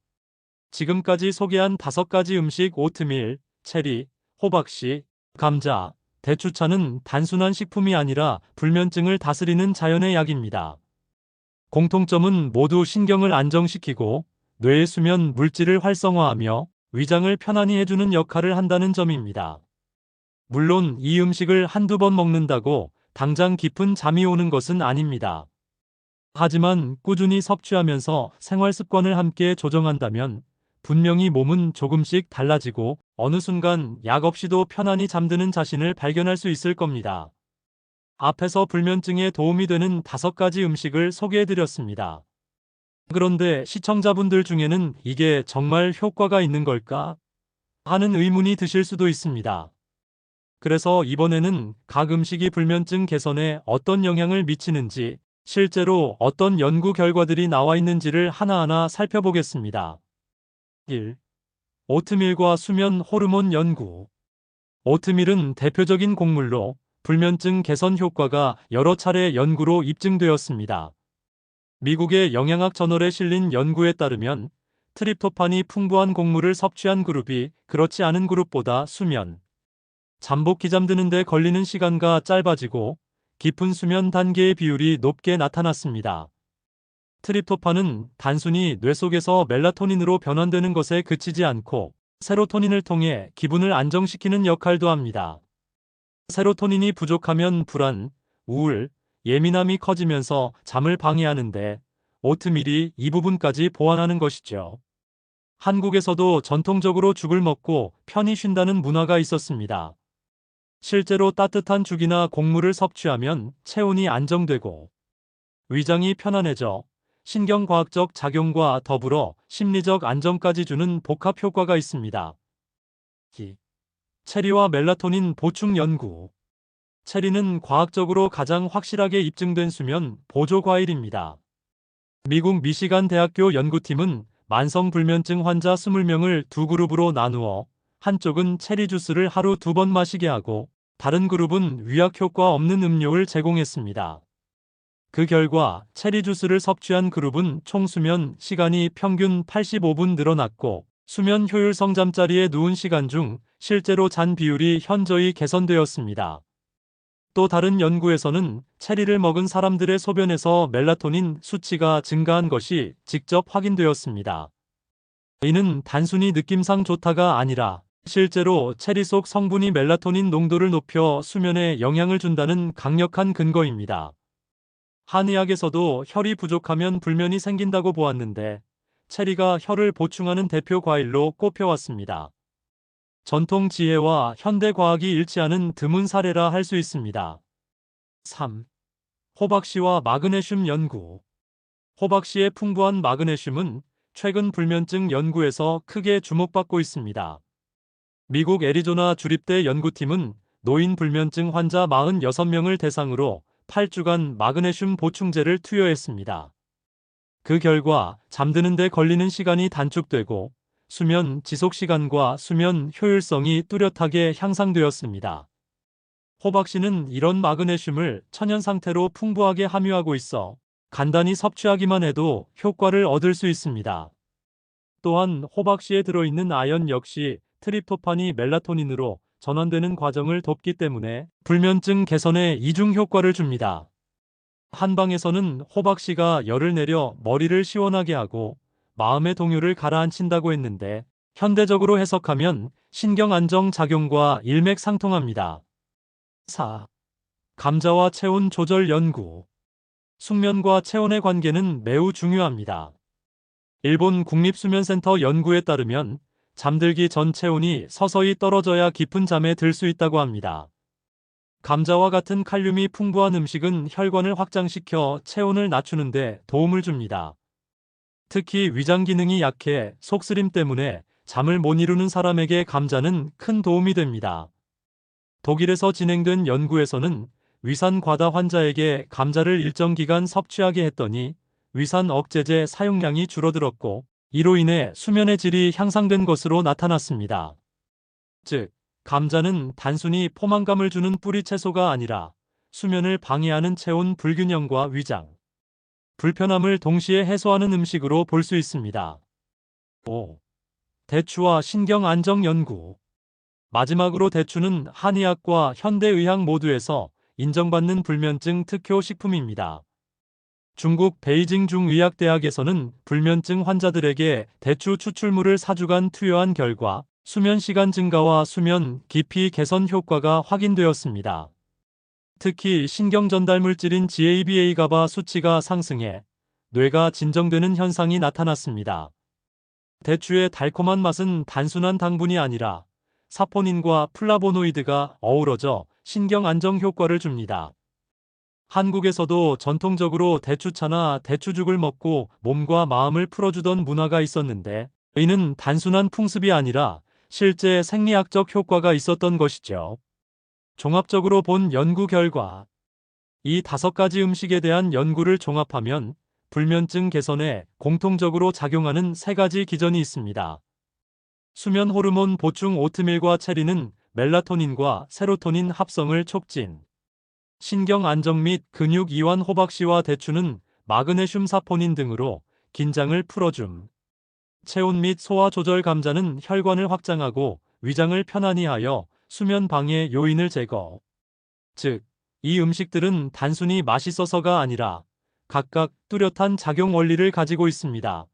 A: 지금까지 소개한 5가지 음식 오트밀, 체리, 호박씨, 감자, 대추차는 단순한 식품이 아니라 불면증을 다스리는 자연의 약입니다. 공통점은 모두 신경을 안정시키고 뇌의 수면 물질을 활성화하며 위장을 편안히 해주는 역할을 한다는 점입니다. 물론 이 음식을 한두 번 먹는다고 당장 깊은 잠이 오는 것은 아닙니다. 하지만 꾸준히 섭취하면서 생활 습관을 함께 조정한다면 분명히 몸은 조금씩 달라지고 어느 순간 약 없이도 편안히 잠드는 자신을 발견할 수 있을 겁니다. 앞에서 불면증에 도움이 되는 5가지 음식을 소개해드렸습니다. 그런데 시청자분들 중에는 이게 정말 효과가 있는 걸까? 하는 의문이 드실 수도 있습니다. 그래서 이번에는 각 음식이 불면증 개선에 어떤 영향을 미치는지, 실제로 어떤 연구 결과들이 나와 있는지를 하나하나 살펴보겠습니다. 1. 오트밀과 수면 호르몬 연구. 오트밀은 대표적인 곡물로 불면증 개선 효과가 여러 차례 연구로 입증되었습니다. 미국의 영양학 저널에 실린 연구에 따르면 트립토판이 풍부한 곡물을 섭취한 그룹이 그렇지 않은 그룹보다 수면, 잠복기 잠드는 데 걸리는 시간과 짧아지고 깊은 수면 단계의 비율이 높게 나타났습니다. 트립토판은 단순히 뇌 속에서 멜라토닌으로 변환되는 것에 그치지 않고 세로토닌을 통해 기분을 안정시키는 역할도 합니다. 세로토닌이 부족하면 불안, 우울, 예민함이 커지면서 잠을 방해하는데 오트밀이 이 부분까지 보완하는 것이죠. 한국에서도 전통적으로 죽을 먹고 편히 쉰다는 문화가 있었습니다. 실제로 따뜻한 죽이나 곡물을 섭취하면 체온이 안정되고 위장이 편안해져 신경과학적 작용과 더불어 심리적 안정까지 주는 복합 효과가 있습니다. 체리와 멜라토닌 보충 연구. 체리는 과학적으로 가장 확실하게 입증된 수면 보조 과일입니다. 미국 미시간 대학교 연구팀은 만성 불면증 환자 20명을 두 그룹으로 나누어 한쪽은 체리 주스를 하루 2번 마시게 하고 다른 그룹은 위약 효과 없는 음료를 제공했습니다. 그 결과 체리 주스를 섭취한 그룹은 총 수면 시간이 평균 85분 늘어났고 수면 효율성 잠자리에 누운 시간 중 실제로 잔 비율이 현저히 개선되었습니다. 또 다른 연구에서는 체리를 먹은 사람들의 소변에서 멜라토닌 수치가 증가한 것이 직접 확인되었습니다. 이는 단순히 느낌상 좋다가 아니라 실제로 체리 속 성분이 멜라토닌 농도를 높여 수면에 영향을 준다는 강력한 근거입니다. 한의학에서도 혈이 부족하면 불면이 생긴다고 보았는데 체리가 혈을 보충하는 대표 과일로 꼽혀왔습니다. 전통 지혜와 현대 과학이 일치하는 드문 사례라 할 수 있습니다. 3. 호박씨와 마그네슘 연구. 호박씨의 풍부한 마그네슘은 최근 불면증 연구에서 크게 주목받고 있습니다. 미국 애리조나 주립대 연구팀은 노인 불면증 환자 46명을 대상으로 8주간 마그네슘 보충제를 투여했습니다. 그 결과 잠드는 데 걸리는 시간이 단축되고 수면 지속 시간과 수면 효율성이 뚜렷하게 향상되었습니다. 호박씨는 이런 마그네슘을 천연 상태로 풍부하게 함유하고 있어 간단히 섭취하기만 해도 효과를 얻을 수 있습니다. 또한 호박씨에 들어있는 아연 역시 트립토판이 멜라토닌으로 전환되는 과정을 돕기 때문에 불면증 개선에 이중 효과를 줍니다. 한방에서는 호박씨가 열을 내려 머리를 시원하게 하고 마음의 동요를 가라앉힌다고 했는데 현대적으로 해석하면 신경 안정 작용과 일맥상통합니다. 4. 감자와 체온 조절 연구. 숙면과 체온의 관계는 매우 중요합니다. 일본 국립수면센터 연구에 따르면 잠들기 전 체온이 서서히 떨어져야 깊은 잠에 들 수 있다고 합니다. 감자와 같은 칼륨이 풍부한 음식은 혈관을 확장시켜 체온을 낮추는 데 도움을 줍니다. 특히 위장 기능이 약해 속쓰림 때문에 잠을 못 이루는 사람에게 감자는 큰 도움이 됩니다. 독일에서 진행된 연구에서는 위산 과다 환자에게 감자를 일정 기간 섭취하게 했더니 위산 억제제 사용량이 줄어들었고 이로 인해 수면의 질이 향상된 것으로 나타났습니다. 즉, 감자는 단순히 포만감을 주는 뿌리 채소가 아니라 수면을 방해하는 체온 불균형과 위장, 불편함을 동시에 해소하는 음식으로 볼 수 있습니다. 5. 대추와 신경 안정 연구. 마지막으로 대추는 한의학과 현대의학 모두에서 인정받는 불면증 특효 식품입니다. 중국 베이징 중의학대학에서는 불면증 환자들에게 대추 추출물을 4주간 투여한 결과 수면 시간 증가와 수면 깊이 개선 효과가 확인되었습니다. 특히 신경전달물질인 GABA-가바 수치가 상승해 뇌가 진정되는 현상이 나타났습니다. 대추의 달콤한 맛은 단순한 당분이 아니라 사포닌과 플라보노이드가 어우러져 신경 안정 효과를 줍니다. 한국에서도 전통적으로 대추차나 대추죽을 먹고 몸과 마음을 풀어주던 문화가 있었는데, 이는 단순한 풍습이 아니라 실제 생리학적 효과가 있었던 것이죠. 종합적으로 본 연구 결과, 이 5가지 음식에 대한 연구를 종합하면 불면증 개선에 공통적으로 작용하는 3가지 기전이 있습니다. 수면 호르몬 보충 오트밀과 체리는 멜라토닌과 세로토닌 합성을 촉진, 신경 안정 및 근육 이완 호박씨와 대추는 마그네슘 사포닌 등으로 긴장을 풀어줌, 체온 및 소화 조절 감자는 혈관을 확장하고 위장을 편안히 하여 수면 방해 요인을 제거. 즉, 이 음식들은 단순히 맛있어서가 아니라 각각 뚜렷한 작용 원리를 가지고 있습니다.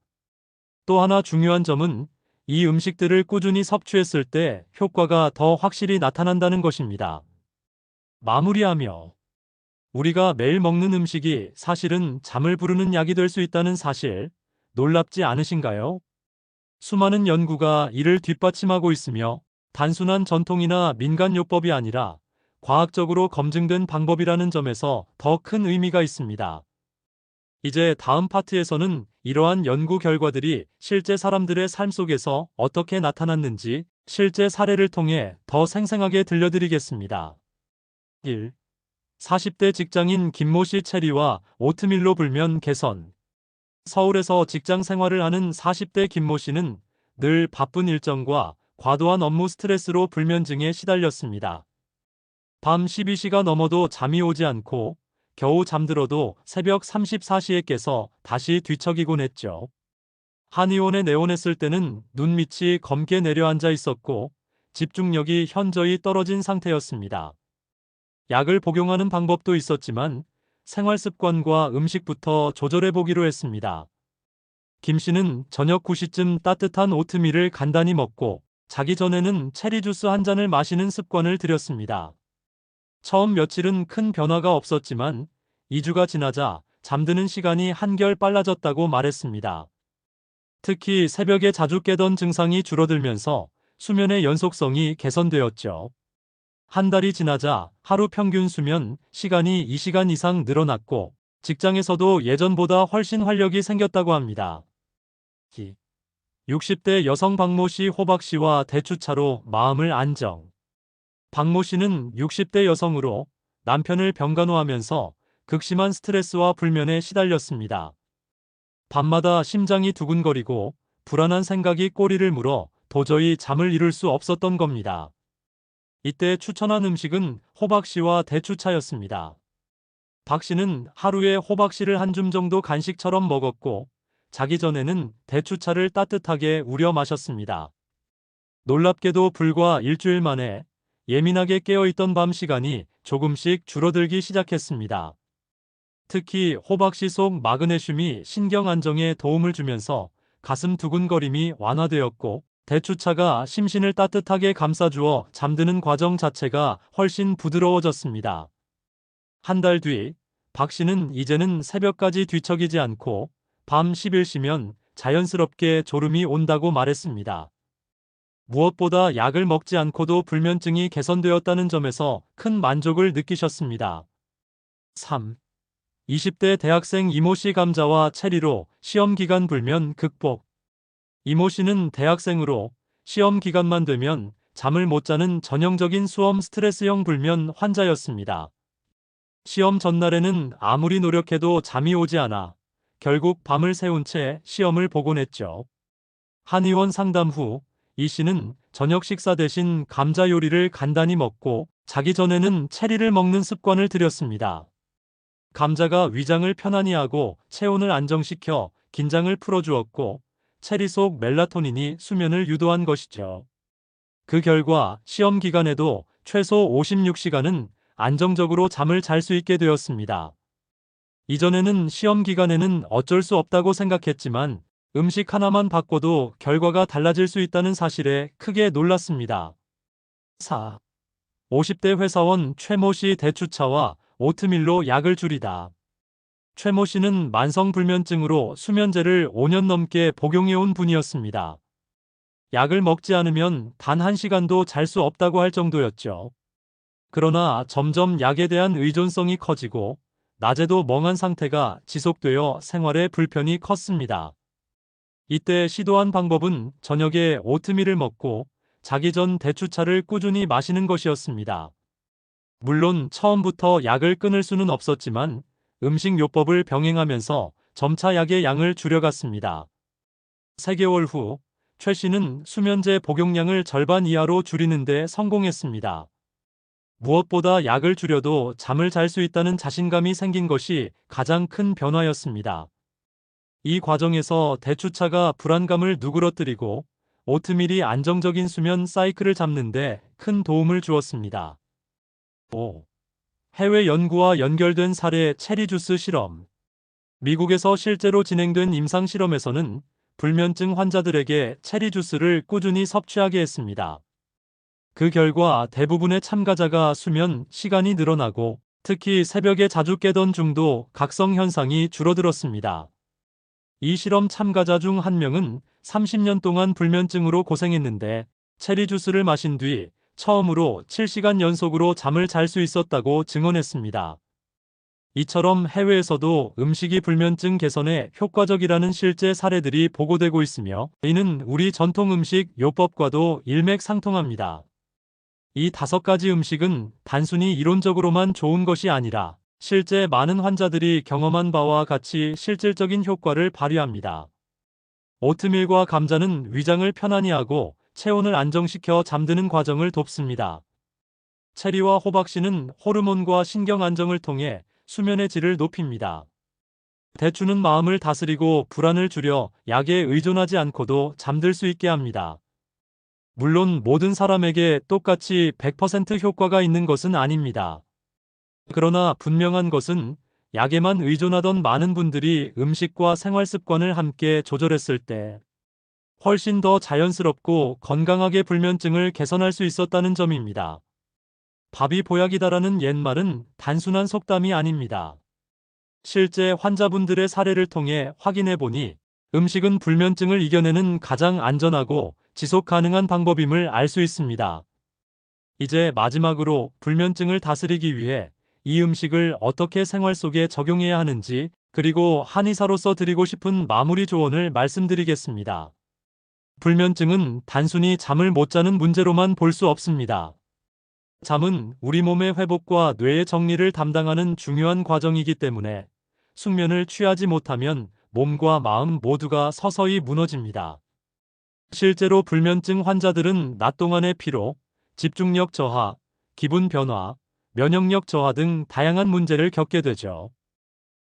A: 또 하나 중요한 점은 이 음식들을 꾸준히 섭취했을 때 효과가 더 확실히 나타난다는 것입니다. 마무리하며, 우리가 매일 먹는 음식이 사실은 잠을 부르는 약이 될 수 있다는 사실, 놀랍지 않으신가요? 수많은 연구가 이를 뒷받침하고 있으며, 단순한 전통이나 민간요법이 아니라 과학적으로 검증된 방법이라는 점에서 더 큰 의미가 있습니다. 이제 다음 파트에서는 이러한 연구 결과들이 실제 사람들의 삶 속에서 어떻게 나타났는지 실제 사례를 통해 더 생생하게 들려드리겠습니다. 1. 40대 직장인 김모 씨 체리와 오트밀로 불면 개선. 서울에서 직장 생활을 하는 40대 김모 씨는 늘 바쁜 일정과 과도한 업무 스트레스로 불면증에 시달렸습니다. 밤 12시가 넘어도 잠이 오지 않고 겨우 잠들어도 새벽 34시에 깨서 다시 뒤척이곤 했죠. 한의원에 내원했을 때는 눈밑이 검게 내려앉아 있었고 집중력이 현저히 떨어진 상태였습니다. 약을 복용하는 방법도 있었지만 생활 습관과 음식부터 조절해 보기로 했습니다. 김 씨는 저녁 9시쯤 따뜻한 오트밀을 간단히 먹고 자기 전에는 체리 주스 한 잔을 마시는 습관을 들였습니다. 처음 며칠은 큰 변화가 없었지만 2주가 지나자 잠드는 시간이 한결 빨라졌다고 말했습니다. 특히 새벽에 자주 깨던 증상이 줄어들면서 수면의 연속성이 개선되었죠. 한 달이 지나자 하루 평균 수면 시간이 2시간 이상 늘어났고 직장에서도 예전보다 훨씬 활력이 생겼다고 합니다. 60대 여성 박모 씨 호박 씨와 대추차로 마음을 안정. 박모 씨는 60대 여성으로 남편을 병간호하면서 극심한 스트레스와 불면에 시달렸습니다. 밤마다 심장이 두근거리고 불안한 생각이 꼬리를 물어 도저히 잠을 이룰 수 없었던 겁니다. 이때 추천한 음식은 호박씨와 대추차였습니다. 박 씨는 하루에 호박씨를 한 줌 정도 간식처럼 먹었고 자기 전에는 대추차를 따뜻하게 우려 마셨습니다. 놀랍게도 불과 일주일 만에 예민하게 깨어있던 밤 시간이 조금씩 줄어들기 시작했습니다. 특히 호박씨 속 마그네슘이 신경 안정에 도움을 주면서 가슴 두근거림이 완화되었고 대추차가 심신을 따뜻하게 감싸주어 잠드는 과정 자체가 훨씬 부드러워졌습니다. 한 달 뒤, 박 씨는 이제는 새벽까지 뒤척이지 않고 밤 10일시면 자연스럽게 졸음이 온다고 말했습니다. 무엇보다 약을 먹지 않고도 불면증이 개선되었다는 점에서 큰 만족을 느끼셨습니다. 3. 20대 대학생 이모 씨 감자와 체리로 시험 기간 불면 극복. 이모 씨는 대학생으로 시험 기간만 되면 잠을 못 자는 전형적인 수험 스트레스형 불면 환자였습니다. 시험 전날에는 아무리 노력해도 잠이 오지 않아 결국 밤을 새운 채 시험을 보곤 했죠. 한의원 상담 후 이 씨는 저녁 식사 대신 감자 요리를 간단히 먹고 자기 전에는 체리를 먹는 습관을 들였습니다. 감자가 위장을 편안히 하고 체온을 안정시켜 긴장을 풀어주었고 체리 속 멜라토닌이 수면을 유도한 것이죠. 그 결과 시험 기간에도 최소 56시간은 안정적으로 잠을 잘 수 있게 되었습니다. 이전에는 시험 기간에는 어쩔 수 없다고 생각했지만 음식 하나만 바꿔도 결과가 달라질 수 있다는 사실에 크게 놀랐습니다. 4. 50대 회사원 최모 씨 대추차와 오트밀로 약을 줄이다. 최모 씨는 만성불면증으로 수면제를 5년 넘게 복용해온 분이었습니다. 약을 먹지 않으면 단 1시간도 잘 수 없다고 할 정도였죠. 그러나 점점 약에 대한 의존성이 커지고 낮에도 멍한 상태가 지속되어 생활에 불편이 컸습니다. 이때 시도한 방법은 저녁에 오트밀을 먹고 자기 전 대추차를 꾸준히 마시는 것이었습니다. 물론 처음부터 약을 끊을 수는 없었지만 음식요법을 병행하면서 점차 약의 양을 줄여갔습니다. 3개월 후, 최 씨는 수면제 복용량을 절반 이하로 줄이는 데 성공했습니다. 무엇보다 약을 줄여도 잠을 잘 수 있다는 자신감이 생긴 것이 가장 큰 변화였습니다. 이 과정에서 대추차가 불안감을 누그러뜨리고 오트밀이 안정적인 수면 사이클을 잡는데 큰 도움을 주었습니다. 5. 해외 연구와 연결된 사례 체리 주스 실험. 미국에서 실제로 진행된 임상 실험에서는 불면증 환자들에게 체리 주스를 꾸준히 섭취하게 했습니다. 그 결과 대부분의 참가자가 수면 시간이 늘어나고 특히 새벽에 자주 깨던 중도 각성 현상이 줄어들었습니다. 이 실험 참가자 중 한 명은 30년 동안 불면증으로 고생했는데 체리 주스를 마신 뒤 처음으로 7시간 연속으로 잠을 잘 수 있었다고 증언했습니다. 이처럼 해외에서도 음식이 불면증 개선에 효과적이라는 실제 사례들이 보고되고 있으며 이는 우리 전통 음식 요법과도 일맥상통합니다. 이 5가지 음식은 단순히 이론적으로만 좋은 것이 아니라 실제 많은 환자들이 경험한 바와 같이 실질적인 효과를 발휘합니다. 오트밀과 감자는 위장을 편안히 하고 체온을 안정시켜 잠드는 과정을 돕습니다. 체리와 호박씨는 호르몬과 신경 안정을 통해 수면의 질을 높입니다. 대추는 마음을 다스리고 불안을 줄여 약에 의존하지 않고도 잠들 수 있게 합니다. 물론 모든 사람에게 똑같이 100% 효과가 있는 것은 아닙니다. 그러나 분명한 것은 약에만 의존하던 많은 분들이 음식과 생활 습관을 함께 조절했을 때 훨씬 더 자연스럽고 건강하게 불면증을 개선할 수 있었다는 점입니다. 밥이 보약이다라는 옛말은 단순한 속담이 아닙니다. 실제 환자분들의 사례를 통해 확인해 보니 음식은 불면증을 이겨내는 가장 안전하고 지속 가능한 방법임을 알 수 있습니다. 이제 마지막으로 불면증을 다스리기 위해 이 음식을 어떻게 생활 속에 적용해야 하는지 그리고 한의사로서 드리고 싶은 마무리 조언을 말씀드리겠습니다. 불면증은 단순히 잠을 못 자는 문제로만 볼 수 없습니다. 잠은 우리 몸의 회복과 뇌의 정리를 담당하는 중요한 과정이기 때문에 숙면을 취하지 못하면 몸과 마음 모두가 서서히 무너집니다. 실제로 불면증 환자들은 낮 동안의 피로, 집중력 저하, 기분 변화, 면역력 저하 등 다양한 문제를 겪게 되죠.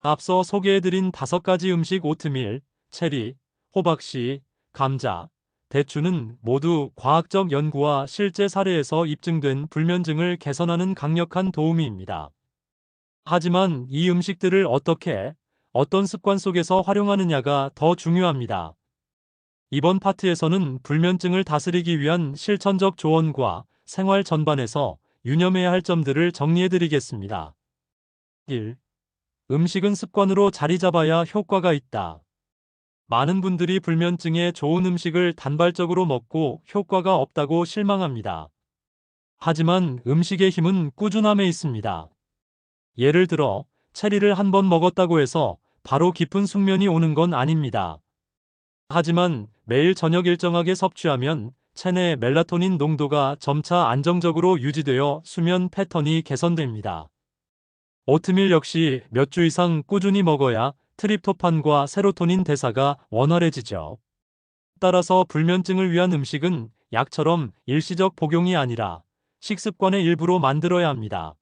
A: 앞서 소개해드린 5가지 음식 오트밀, 체리, 호박씨, 감자, 대추는 모두 과학적 연구와 실제 사례에서 입증된 불면증을 개선하는 강력한 도우미입니다. 하지만 이 음식들을 어떻게, 어떤 습관 속에서 활용하느냐가 더 중요합니다. 이번 파트에서는 불면증을 다스리기 위한 실천적 조언과 생활 전반에서 유념해야 할 점들을 정리해드리겠습니다. 1. 음식은 습관으로 자리 잡아야 효과가 있다. 많은 분들이 불면증에 좋은 음식을 단발적으로 먹고 효과가 없다고 실망합니다. 하지만 음식의 힘은 꾸준함에 있습니다. 예를 들어, 체리를 한 번 먹었다고 해서 바로 깊은 숙면이 오는 건 아닙니다. 하지만 매일 저녁 일정하게 섭취하면 체내 멜라토닌 농도가 점차 안정적으로 유지되어 수면 패턴이 개선됩니다. 오트밀 역시 몇 주 이상 꾸준히 먹어야 트립토판과 세로토닌 대사가 원활해지죠. 따라서 불면증을 위한 음식은 약처럼 일시적 복용이 아니라 식습관의 일부로 만들어야 합니다.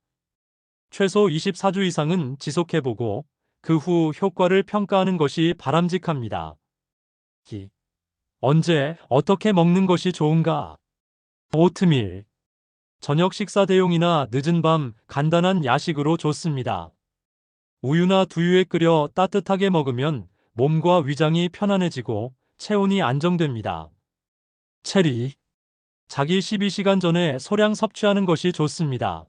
A: 최소 24주 이상은 지속해보고 그 후 효과를 평가하는 것이 바람직합니다. 언제, 어떻게 먹는 것이 좋은가? 오트밀. 저녁 식사 대용이나 늦은 밤 간단한 야식으로 좋습니다. 우유나 두유에 끓여 따뜻하게 먹으면 몸과 위장이 편안해지고 체온이 안정됩니다. 체리. 자기 12시간 전에 소량 섭취하는 것이 좋습니다.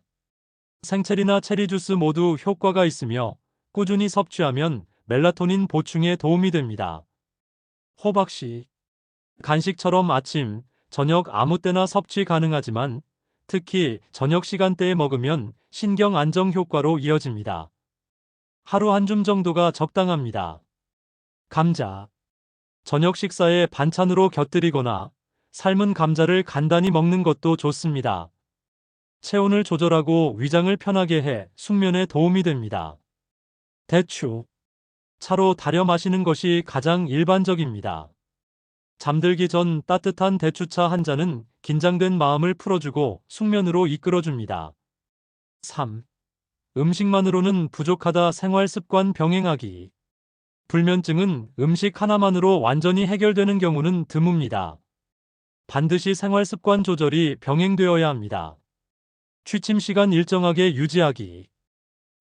A: 생체리나 체리 주스 모두 효과가 있으며 꾸준히 섭취하면 멜라토닌 보충에 도움이 됩니다. 호박씨. 간식처럼 아침, 저녁 아무 때나 섭취 가능하지만 특히 저녁 시간대에 먹으면 신경 안정 효과로 이어집니다. 하루 한 줌 정도가 적당합니다. 감자. 저녁 식사에 반찬으로 곁들이거나 삶은 감자를 간단히 먹는 것도 좋습니다. 체온을 조절하고 위장을 편하게 해 숙면에 도움이 됩니다. 대추. 차로 달여 마시는 것이 가장 일반적입니다. 잠들기 전 따뜻한 대추차 한 잔은 긴장된 마음을 풀어주고 숙면으로 이끌어줍니다. 3. 음식만으로는 부족하다 생활 습관 병행하기. 불면증은 음식 하나만으로 완전히 해결되는 경우는 드뭅니다. 반드시 생활 습관 조절이 병행되어야 합니다. 취침 시간 일정하게 유지하기.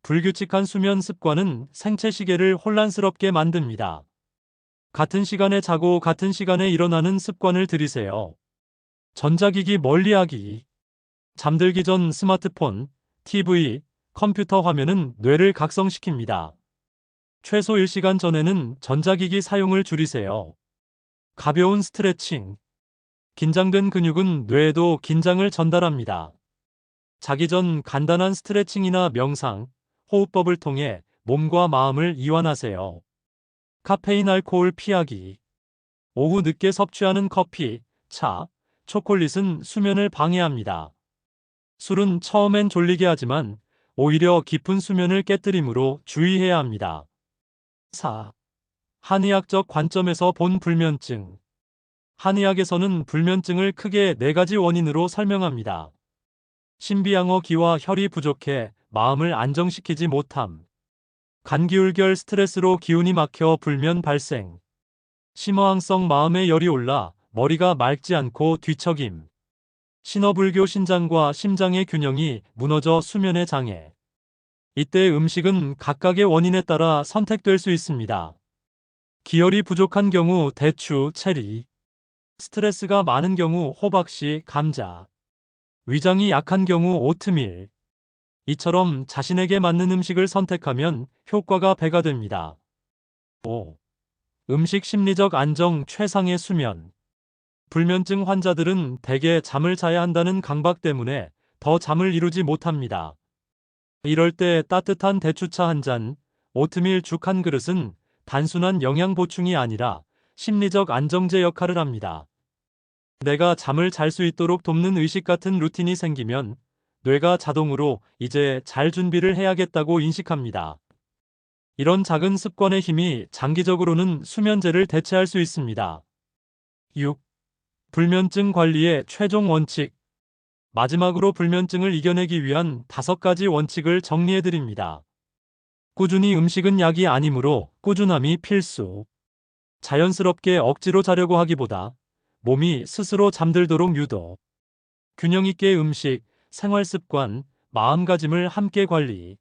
A: 불규칙한 수면 습관은 생체 시계를 혼란스럽게 만듭니다. 같은 시간에 자고 같은 시간에 일어나는 습관을 들이세요. 전자기기 멀리하기. 잠들기 전 스마트폰, TV, 컴퓨터 화면은 뇌를 각성시킵니다. 최소 1시간 전에는 전자기기 사용을 줄이세요. 가벼운 스트레칭. 긴장된 근육은 뇌에도 긴장을 전달합니다. 자기 전 간단한 스트레칭이나 명상, 호흡법을 통해 몸과 마음을 이완하세요. 카페인 알코올 피하기. 오후 늦게 섭취하는 커피, 차, 초콜릿은 수면을 방해합니다. 술은 처음엔 졸리게 하지만 오히려 깊은 수면을 깨뜨리므로 주의해야 합니다. 4. 한의학적 관점에서 본 불면증. 한의학에서는 불면증을 크게 4가지 원인으로 설명합니다. 신비양어 기와 혈이 부족해 마음을 안정시키지 못함. 간기울결 스트레스로 기운이 막혀 불면 발생. 심어항성 마음의 열이 올라 머리가 맑지 않고 뒤척임. 신어불교 신장과 심장의 균형이 무너져 수면의 장애. 이때 음식은 각각의 원인에 따라 선택될 수 있습니다. 기혈이 부족한 경우 대추, 체리. 스트레스가 많은 경우 호박씨, 감자. 위장이 약한 경우 오트밀. 이처럼 자신에게 맞는 음식을 선택하면 효과가 배가 됩니다. 5. 음식 심리적 안정 최상의 수면. 불면증 환자들은 대개 잠을 자야 한다는 강박 때문에 더 잠을 이루지 못합니다. 이럴 때 따뜻한 대추차 한 잔, 오트밀 죽 한 그릇은 단순한 영양 보충이 아니라 심리적 안정제 역할을 합니다. 내가 잠을 잘 수 있도록 돕는 의식 같은 루틴이 생기면 뇌가 자동으로 이제 잘 준비를 해야겠다고 인식합니다. 이런 작은 습관의 힘이 장기적으로는 수면제를 대체할 수 있습니다. 6. 불면증 관리의 최종 원칙. 마지막으로 불면증을 이겨내기 위한 5가지 원칙을 정리해드립니다. 꾸준히 음식은 약이 아니므로 꾸준함이 필수. 자연스럽게 억지로 자려고 하기보다 몸이 스스로 잠들도록 유도. 균형 있게 음식, 생활 습관, 마음가짐을 함께 관리.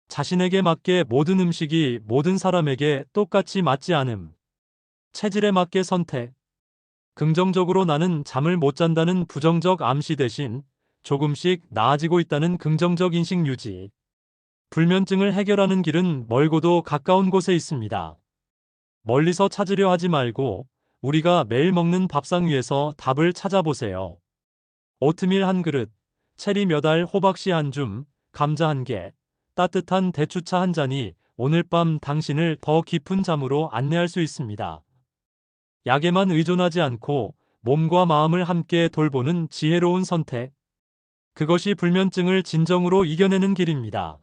A: 자신에게 맞게 모든 음식이 모든 사람에게 똑같이 맞지 않음. 체질에 맞게 선택. 긍정적으로 나는 잠을 못 잔다는 부정적 암시 대신 조금씩 나아지고 있다는 긍정적 인식 유지. 불면증을 해결하는 길은 멀고도 가까운 곳에 있습니다. 멀리서 찾으려 하지 말고 우리가 매일 먹는 밥상 위에서 답을 찾아보세요. 오트밀 한 그릇, 체리 몇 알, 호박씨 한 줌, 감자 한 개, 따뜻한 대추차 한 잔이 오늘 밤 당신을 더 깊은 잠으로 안내할 수 있습니다. 약에만 의존하지 않고 몸과 마음을 함께 돌보는 지혜로운 선택. 그것이 불면증을 진정으로 이겨내는 길입니다.